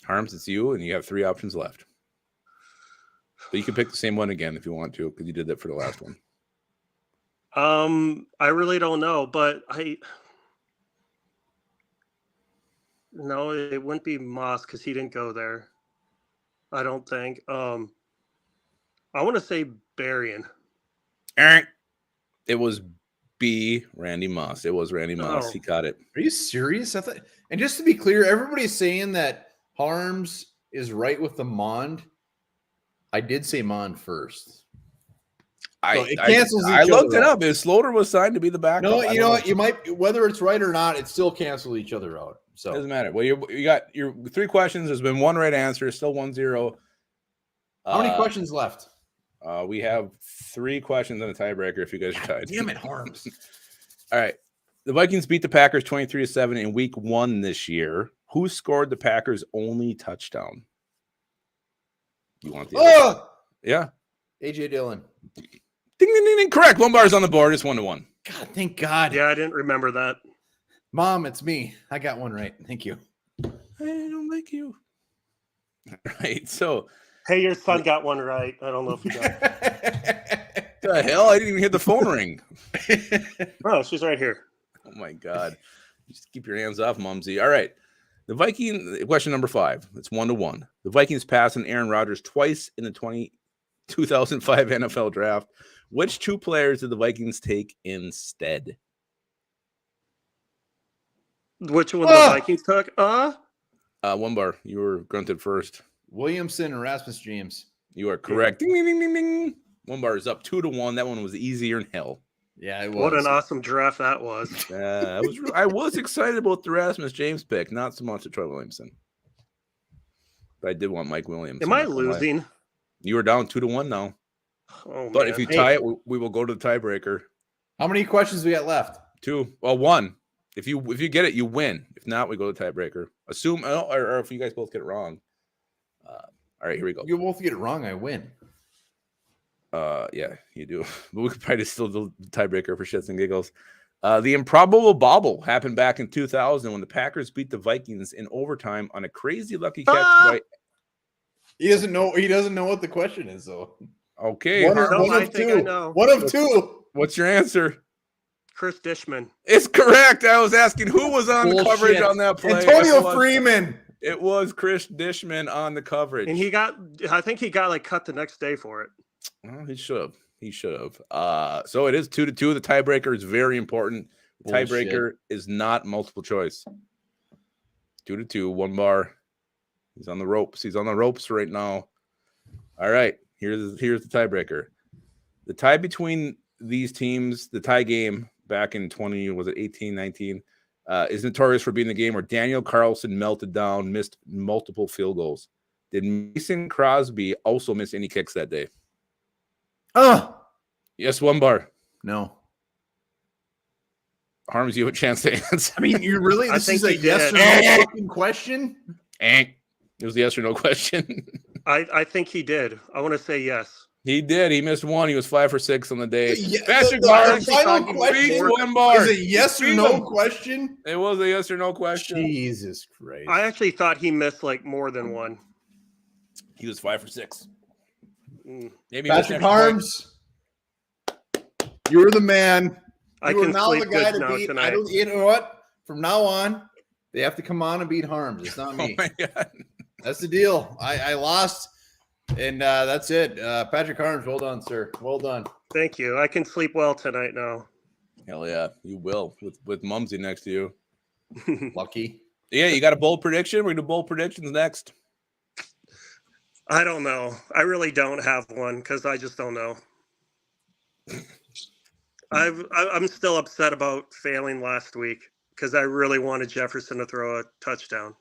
Harms, it's you, and you have 3 options left. But you can pick the same one again if you want to, because you did that for the last one. I really don't know, but no, it wouldn't be Moss because he didn't go there. I don't think. I want to say Berrien. It was B, Randy Moss. It was Randy Moss. Oh. He caught it. Are you serious? I thought, and just to be clear, everybody's saying that Harms is right with the Mond. I did say Mond first. It cancels I looked it up. If Sloter was signed to be the backup. No, you know what? You might, whether it's right or not, it still cancels each other out. So it doesn't matter. Well, you got your 3 questions. There's been 1 right answer. Still 1-0. How many questions left? We have 3 questions and a tiebreaker if you guys are tied. Damn it, Harms. All right. The Vikings beat the Packers 23-7 in week 1 this year. Who scored the Packers' only touchdown? You want the Yeah. AJ Dillon. Ding, ding, ding, ding. Correct. 1 bar is on the board. It's 1-1. God, thank God. Yeah, I didn't remember that. Mom, it's me. I got one right. Thank you. I don't like you. All right. So, hey, your son got one right. I don't know if he got it. The hell? I didn't even hear the phone ring. Oh, she's right here. Oh, my God. Just keep your hands off, Mumsy. All right. The Viking, question number 5. It's 1-1. The Vikings passed on Aaron Rodgers twice in the 2005 NFL draft. Which 2 players did the Vikings take instead? Which one the Vikings took? 1 bar. You were grunted first. Williamson and Rasmus James. You are correct. Ding, ding, ding, ding, ding. 1 bar is up 2-1. That one was easier than hell. Yeah, it was. What an awesome draft that was. I was excited about the Rasmus James pick, not so much the Troy Williamson. But I did want Mike Williams. Am I losing? You are down 2-1 now. Oh, but man. if you tie it, we will go to the tiebreaker. How many questions we got left? 2. Well, 1. If you get it, you win. If not, we go to tiebreaker. Assume, or if you guys both get it wrong. All right, here we go. You both get it wrong, I win. Yeah, you do. But we could probably still do the tiebreaker for shits and giggles. The improbable bobble happened back in 2000 when the Packers beat the Vikings in overtime on a crazy lucky catch by. He doesn't know what the question is, though. Okay. One of 2. One of 2. What's your answer? Chris Dishman. It's correct. I was asking who was on the coverage on that play. Antonio Freeman. It was Chris Dishman on the coverage. And I think he got cut the next day for it. Well, he should have. So it is 2-2. The tiebreaker is very important. The tiebreaker is not multiple choice. 2-2, 1 bar. He's on the ropes. He's on the ropes right now. All right. Here's the tiebreaker. The tie between these teams, the tie game back in 18-19, is notorious for being the game where Daniel Carlson melted down, missed multiple field goals. Did Mason Crosby also miss any kicks that day? Yes, one bar. No. Harms, you have a chance to answer. I mean, you really? This is a yes or no fucking question? It was a yes or no question. I think he did. I want to say yes. He did. He missed one. He was 5 for 6 on the day. Patrick Harms, final question one bar. Is a yes or no question? It was a yes or no question. Jesus Christ. I actually thought he missed like more than one. He was 5 for 6. Maybe Patrick Harms, you're the man. I can sleep good now tonight. You know what? From now on, they have to come on and beat Harms. It's not me. Oh my God. That's the deal. I lost, and that's it. Patrick Harms, well done, sir. Well done. Thank you. I can sleep well tonight now. Hell yeah, you will with Mumsy next to you. Lucky. Yeah, you got a bold prediction? We're gonna do bold predictions next. I don't know. I really don't have one because I just don't know. I'm still upset about failing last week because I really wanted Jefferson to throw a touchdown.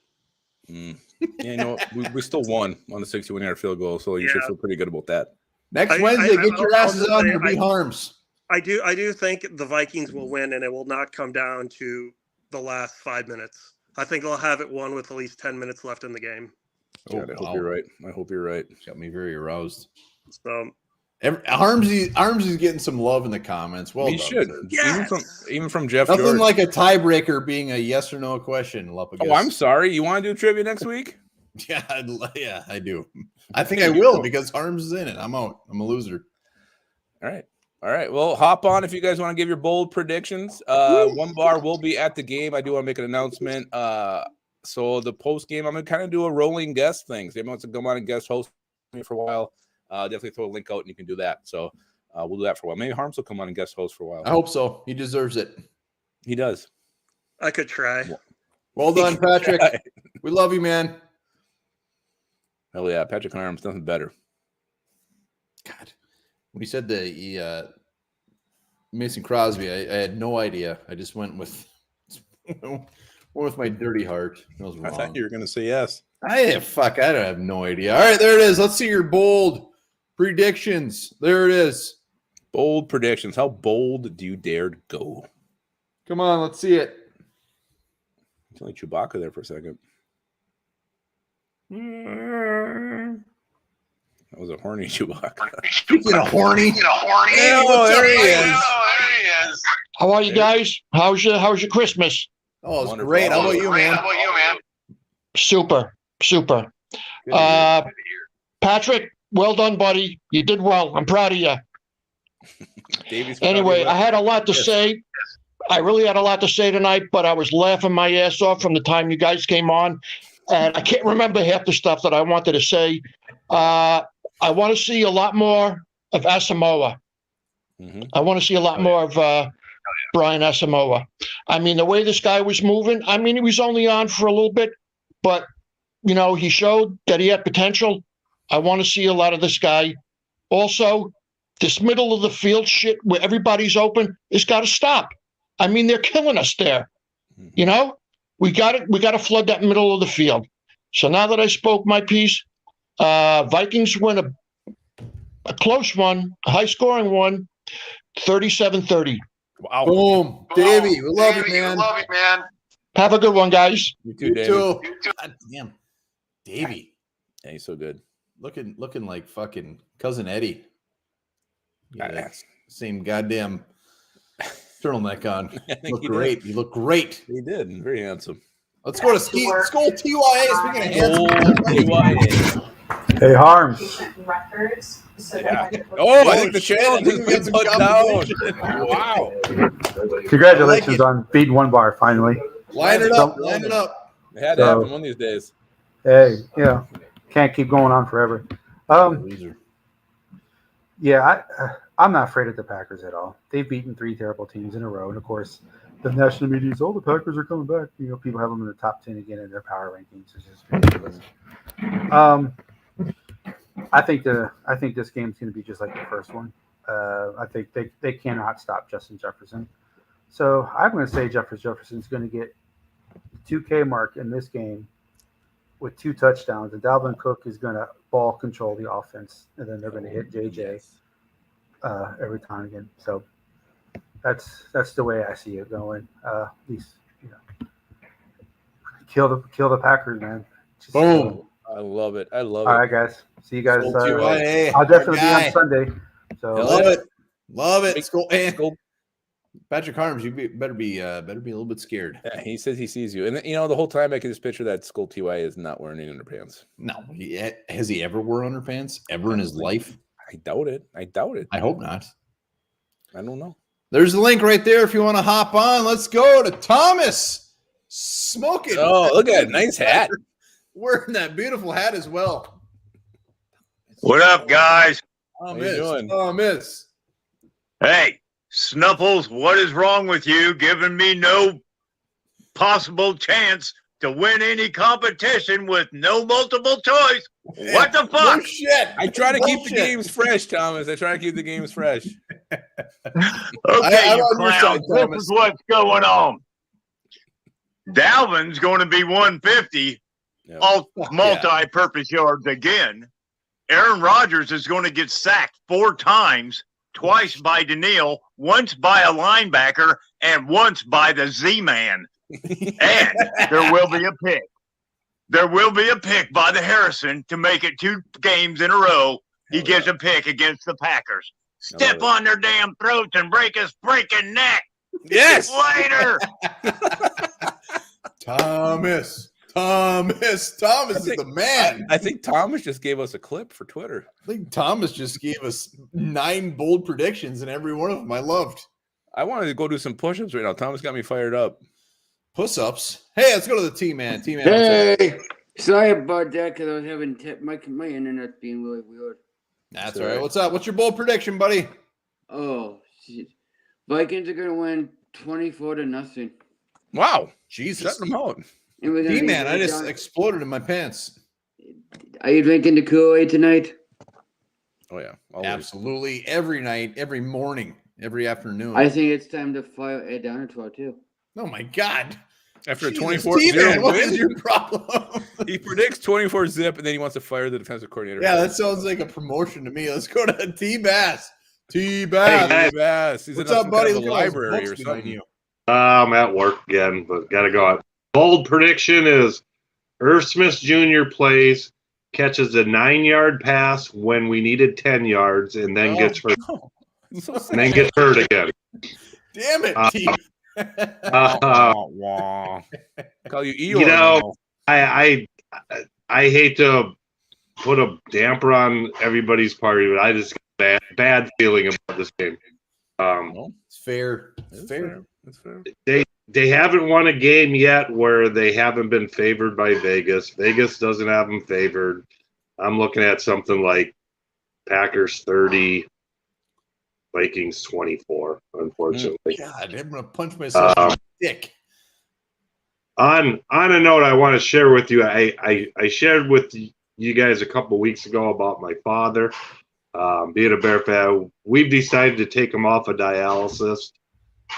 Yeah, you know, we still won on the 61-yard field goal, so you should feel pretty good about that. Next Wednesday, get your asses on here, beat Harms. I do think the Vikings will win, and it will not come down to the last 5 minutes. I think they'll have it won with at least 10 minutes left in the game. God, I hope you're right. I hope you're right. Got me very aroused. So Harms is getting some love in the comments. Well, he should. Yes. Even from Jeff. Nothing George. like a tiebreaker being a yes or no question. Oh, I'm sorry. You want to do trivia next week? Yeah, I do. I think I will because Harms is in it. I'm out. I'm a loser. All right. Well, hop on if you guys want to give your bold predictions. One bar will be at the game. I do want to make an announcement. So the post game, I'm gonna kind of do a rolling guest thing. So if anyone wants to come on and guest host me for a while, definitely throw a link out and you can do that. So we'll do that for a while. Maybe Harms will come on and guest host for a while. I hope so. He deserves it. He does. I could try. Well done, Patrick. We love you, man. Hell yeah, Patrick Harms, nothing better. God, when he said the Mason Crosby, I had no idea. I just went with my dirty heart. I thought you were going to say yes. I don't have no idea. All right, there it is. Let's see your bold predictions. There it is. Bold predictions. How bold do you dare to go? Come on, let's see it. It's like Chewbacca there for a second. That was a horny Chewbacca. Speaking of horny. Oh, there he is. How are you guys? How's your Christmas? Oh, it's great. How about you, man? Super. Patrick, well done, buddy. You did well. I'm proud of you. Anyway, I had a lot to say. I really had a lot to say tonight, but I was laughing my ass off from the time you guys came on, and I can't remember half the stuff that I wanted to say. I want to see a lot more of Asamoah. I want to see a lot more of Brian Asamoah. I mean, the way this guy was moving, I mean, he was only on for a little bit, but, you know, he showed that he had potential. I want to see a lot of this guy. Also, this middle of the field shit where everybody's open has got to stop. I mean, they're killing us there. You know, we got to flood that middle of the field. So now that I spoke my piece, Vikings win a close one, a high-scoring one, 37-30. Wow. Boom. Davey, we love you, man. Have a good one, guys. You too, Davey. God damn. Davey. Yeah, he's so good. Looking like fucking cousin Eddie. Yeah, same goddamn turtleneck on. Look great. You look great. He did. Very handsome. Let's go to Skull TYA. Speaking of handsome. Hey, Harms. Yeah. Oh, I think the challenge has been put down. Wow. Congratulations on beating one bar finally. Line it up. It had to happen one of these days. Hey, yeah. Can't keep going on forever. Yeah, I'm not afraid of the Packers at all. They've beaten 3 terrible teams in a row. And, of course, the national media is, the Packers are coming back. You know, people have them in the top 10 again in their power rankings. It's just ridiculous. I think this game's going to be just like the first one. I think they cannot stop Justin Jefferson. So I'm going to say Jefferson's going to get the 2K mark in this game with 2 touchdowns, and Dalvin Cook is going to ball control the offense, and then they're going to hit JJ every time again. So that's the way I see it going. At least, kill the Packers, man. Boom. I love it. All right, guys. See you guys. Hey, I'll definitely be on Sunday. So love it. Skull. Patrick Harms, you better be a little bit scared. Yeah, he says he sees you, and the whole time I can just picture that Skull TY is not wearing any underpants. No, has he ever worn underpants ever in his life? I doubt it. I hope not. I don't know. There's the link right there if you want to hop on. Let's go to Thomas smoking. Oh, look at that nice hat. Wearing that beautiful hat as well. What up, guys? How you doing? Thomas. Hey, Snuffles, what is wrong with you giving me no possible chance to win any competition with no multiple choice? What the fuck? No shit. I try to keep the games fresh, Thomas. I try to keep the games fresh. Okay, you clowns, this is what's going on. Dalvin's going to be 150, all multi-purpose yards again. Aaron Rodgers is going to get sacked 4 times, twice by Daniil, once by a linebacker, and once by the Z-Man. And there will be a pick. There will be a pick by the Harrison to make it 2 games in a row. He gets a pick against the Packers. Step on their damn throats and break his freaking neck. Yes. Later. Thomas is the man. I think Thomas just gave us a clip for Twitter. I think Thomas just gave us 9 bold predictions, and every one of them I loved. I wanted to go do some push-ups right now. Thomas got me fired up. Push-ups. Hey, let's go to the T-Man. Hey, sorry about that because I was having my internet being really weird. That's all right. What's up? What's your bold prediction, buddy? Oh, shit. Vikings are gonna win 24-0. Wow, Jesus. Shut them out. T-Man, I just exploded in my pants. Are you drinking the Kool-Aid tonight? Oh yeah, always. Absolutely. Every night, every morning, every afternoon. I think it's time to fire Ed down to 2. Oh my God. After Jesus, a 24-0 what is your problem? He predicts 24-zip, and then he wants to fire the defensive coordinator. Yeah, that sounds like a promotion to me. Let's go to T-Bass. T-Bass. Hey, T-Bass. What's up, buddy? Kind of library or something. I'm at work again, but got to go out. Bold prediction is Irv Smith Jr. plays, catches a 9-yard pass when we needed 10 yards, and then gets hurt. So and then gets hurt again. Damn it, T. Call you Eeyore. You know, I hate to put a damper on everybody's party, but I just got a bad feeling about this game. It's fair. It's fair. That's fair. They haven't won a game yet where they haven't been favored by Vegas. Vegas doesn't have them favored. I'm looking at something like Packers 30, Vikings 24, unfortunately. God, I'm going to punch myself in the dick. On a note I want to share with you, I shared with you guys a couple weeks ago about my father being a Bear fan. We've decided to take him off of dialysis.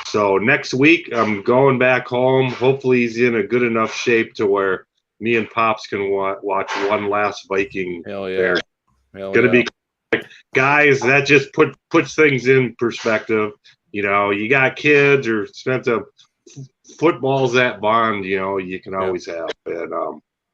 So next week I'm going back home. Hopefully he's in a good enough shape to where me and Pops can watch one last Viking. Hell yeah. Bear. Gonna be guys, that just puts things in perspective. You know, you got kids or expensive football's that bond, you know, you can always have. And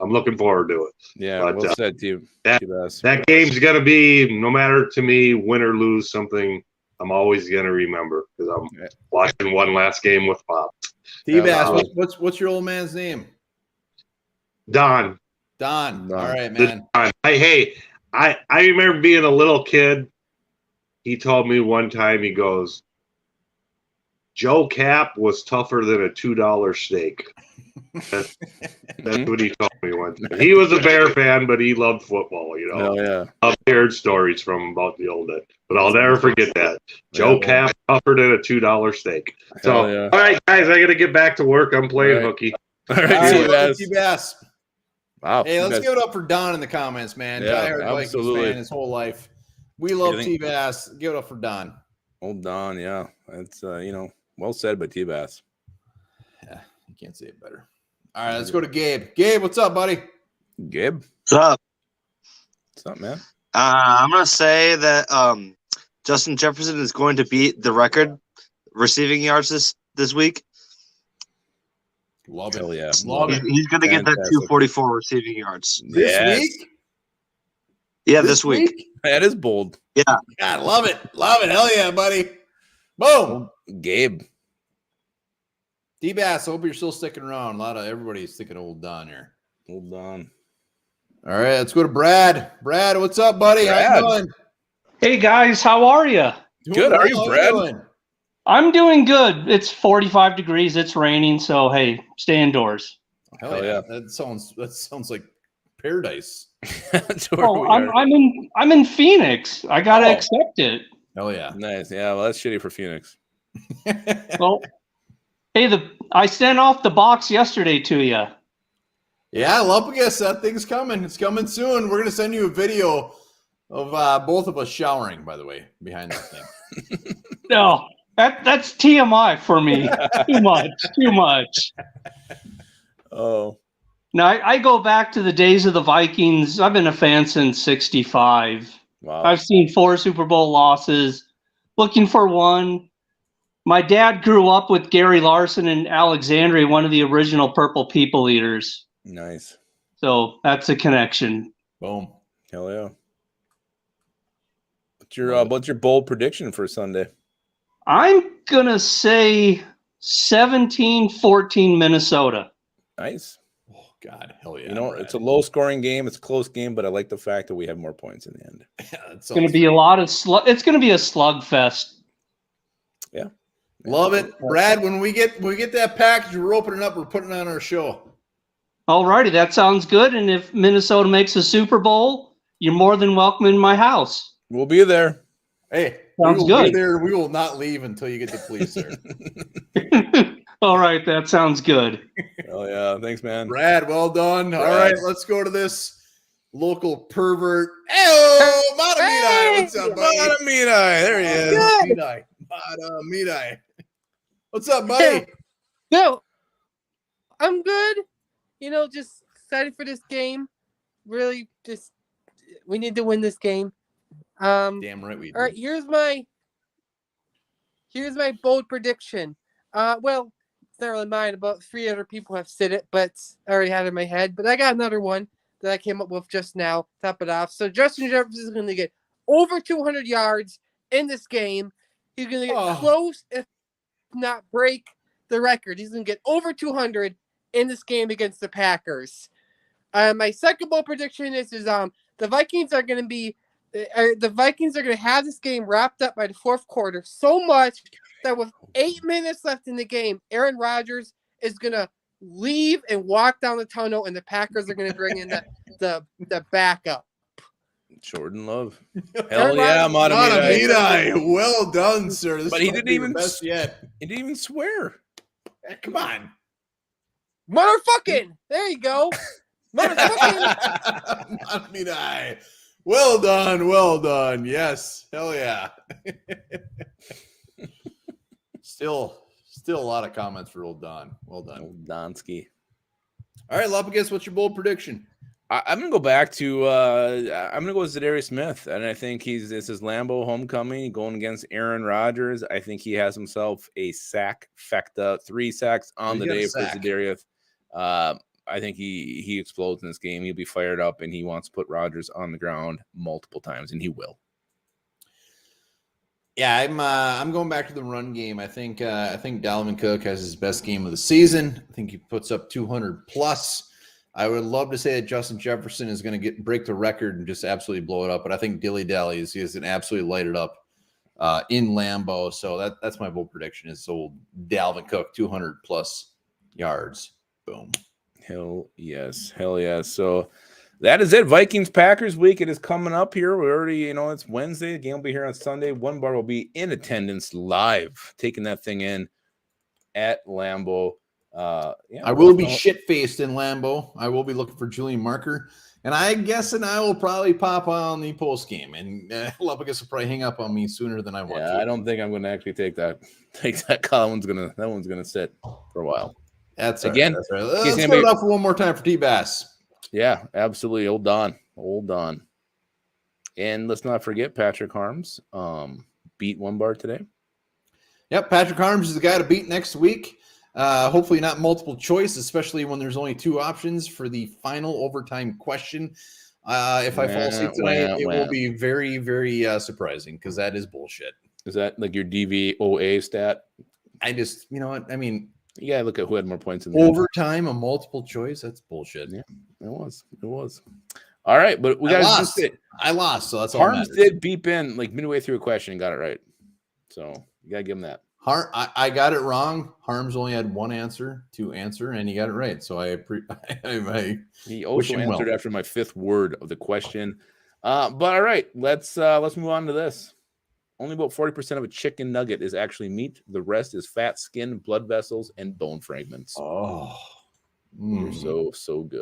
I'm looking forward to it. Yeah, but, well said, too. That game's gonna be, no matter to me, win or lose, something I'm always gonna remember because I'm watching one last game with Pop. T-Bass, what's your old man's name? Don. All right, man. I remember being a little kid. He told me one time, he goes, Joe Cap was tougher than a $2 steak. That's what he told me one time. He was a Bear fan, but he loved football, you know. Oh, yeah. I've heard stories from him about the old days, but I'll never forget that. Joe Cap tougher than a $2 steak. So, all right, guys, I got to get back to work. I'm playing hooky. All right, T-Bass. Wow. Hey, let's give it up for Don in the comments, man. Diehard Vikings fan his whole life. We love T-Bass. Give it up for Don. Old Don, yeah. That's, Well said by T-Bass. Yeah, you can't say it better. All right, let's go to Gabe. Gabe, what's up, buddy? Gabe, What's up? what's up, man? I'm gonna say that Justin Jefferson is going to beat the record receiving yards this week. Love it. Hell yeah. Love it. He's gonna get that Fantastic. 244 receiving yards. This Yes. week? Yeah, this week. That is bold. Yeah. God, love it. Love it. Hell yeah, buddy. Boom. Gabe. D-Bass, I hope you're still sticking around. A lot of everybody's sticking old Don here. Hold on. All right, let's go to Brad. Brad, what's up, buddy? How Brad. you doing? Hey guys, how are you? Good. How are you, Brad? doing? I'm doing good. It's 45 degrees. It's raining, so hey, stay indoors. Hell yeah. That sounds like paradise. That's where Oh, we are. I'm in Phoenix. I gotta accept it. Hell yeah. Nice. Yeah, well, that's shitty for Phoenix. Well, hey, I sent off the box yesterday to you. Yeah, Lumpicus, that thing's coming. It's coming soon. We're gonna send you a video of both of us showering, by the way, behind that thing. No, that's TMI for me. Too much. Oh. Now I go back to the days of the Vikings. I've been a fan since '65. Wow. I've seen 4 Super Bowl losses. Looking for one. My dad grew up with Gary Larson and Alexandria, one of the original Purple People Eaters. Nice. So that's a connection. Boom. Hell yeah. What's your bold prediction for Sunday? I'm going to say 17-14 Minnesota. Nice. Oh, God. Hell yeah. You know, Brad. it's a low-scoring game. It's a close game, but I like the fact that we have more points in the end. Yeah, It's going to be a lot of it's going to be a slugfest. Yeah. Love it. Brad, when we get that package, we're opening up, we're putting it on our show. All righty, that sounds good. And if Minnesota makes a Super Bowl, you're more than welcome in my house. We'll be there. Hey, Sounds we will good. be there. We will not leave until you get the police there. All right, that sounds good. Oh yeah, thanks, man. Brad, well done. Brad. All right, let's go to this local pervert. Hey, Matamidai. What's up, buddy? Matamidai. There he is. Matamidai. What's up, buddy? No, I'm good. You know, just excited for this game. Really, we need to win this game. Damn right we do. All right, here's my bold prediction. Well, it's not really mine. About 3 other people have said it, but I already had it in my head. But I got another one that I came up with just now. Top it off. So Justin Jefferson is going to get over 200 yards in this game. He's going to get close, if not break the record. He's going to get over 200 in this game against the Packers. My second bold prediction is the Vikings are going to be have this game wrapped up by the fourth quarter so much that with 8 minutes left in the game, Aaron Rodgers is going to leave and walk down the tunnel, and the Packers are going to bring in the backup. Jordan Love. Hell yeah, Matamidai. Well done, sir. This but is he didn't even best yet. He didn't even swear. Come on. Motherfucking. There you go. Motherfucking. Matamidai. Well done. Well done. Yes. Hell yeah. Still a lot of comments for old Don. Well done. Old Donsky. All right, Lumpicus, what's your bold prediction? I'm gonna go back to I'm gonna go with Zadarius Smith, and I think this is Lambeau homecoming going against Aaron Rodgers. I think he has himself a sack fecta, 3 sacks on the day for Zadarius. I think he explodes in this game. He'll be fired up, and he wants to put Rodgers on the ground multiple times, and he will. Yeah, I'm going back to the run game. I think Dalvin Cook has his best game of the season. I think he puts up 200 plus. I would love to say that Justin Jefferson is going to break the record and just absolutely blow it up, but I think Dilly Dally is going to absolutely light it up in Lambeau. So that's my bold prediction is old Dalvin Cook 200 plus yards. Boom. Hell yes. Hell yes. So that is it. Vikings Packers week. It is coming up here. We're already, it's Wednesday. The game will be here on Sunday. One Bar will be in attendance live, taking that thing in at Lambeau. I will be shit-faced in Lambeau. I will be looking for Julian Marker. And I guess I will probably pop on the post game. And Lubbock will probably hang up on me sooner than I want to. I don't think I'm going to actually take that call. That one's gonna sit for a while. That's again. Right. That's right. Let's put it up for one more time for T-Bass. Yeah, absolutely. Old Don. And let's not forget Patrick Harms beat one bar today. Yep, Patrick Harms is the guy to beat next week. Hopefully not multiple choice, especially when there's only 2 options for the final overtime question. If I fall asleep tonight, it will be very, very surprising because that is bullshit. Is that like your DVOA stat? I just, you know what? I mean, you gotta look at who had more points in the overtime, a multiple choice. That's bullshit. Yeah, it was. All right, but we got lost. I lost, so that's all. Harms did beep in like midway through a question and got it right. So you gotta give him that. I got it wrong. Harms only had 1 answer to answer, and he got it right. So he also answered after my 5th word of the question. But all right, let's move on to this. Only about 40% of a chicken nugget is actually meat. The rest is fat, skin, blood vessels, and bone fragments. Oh, you're so good.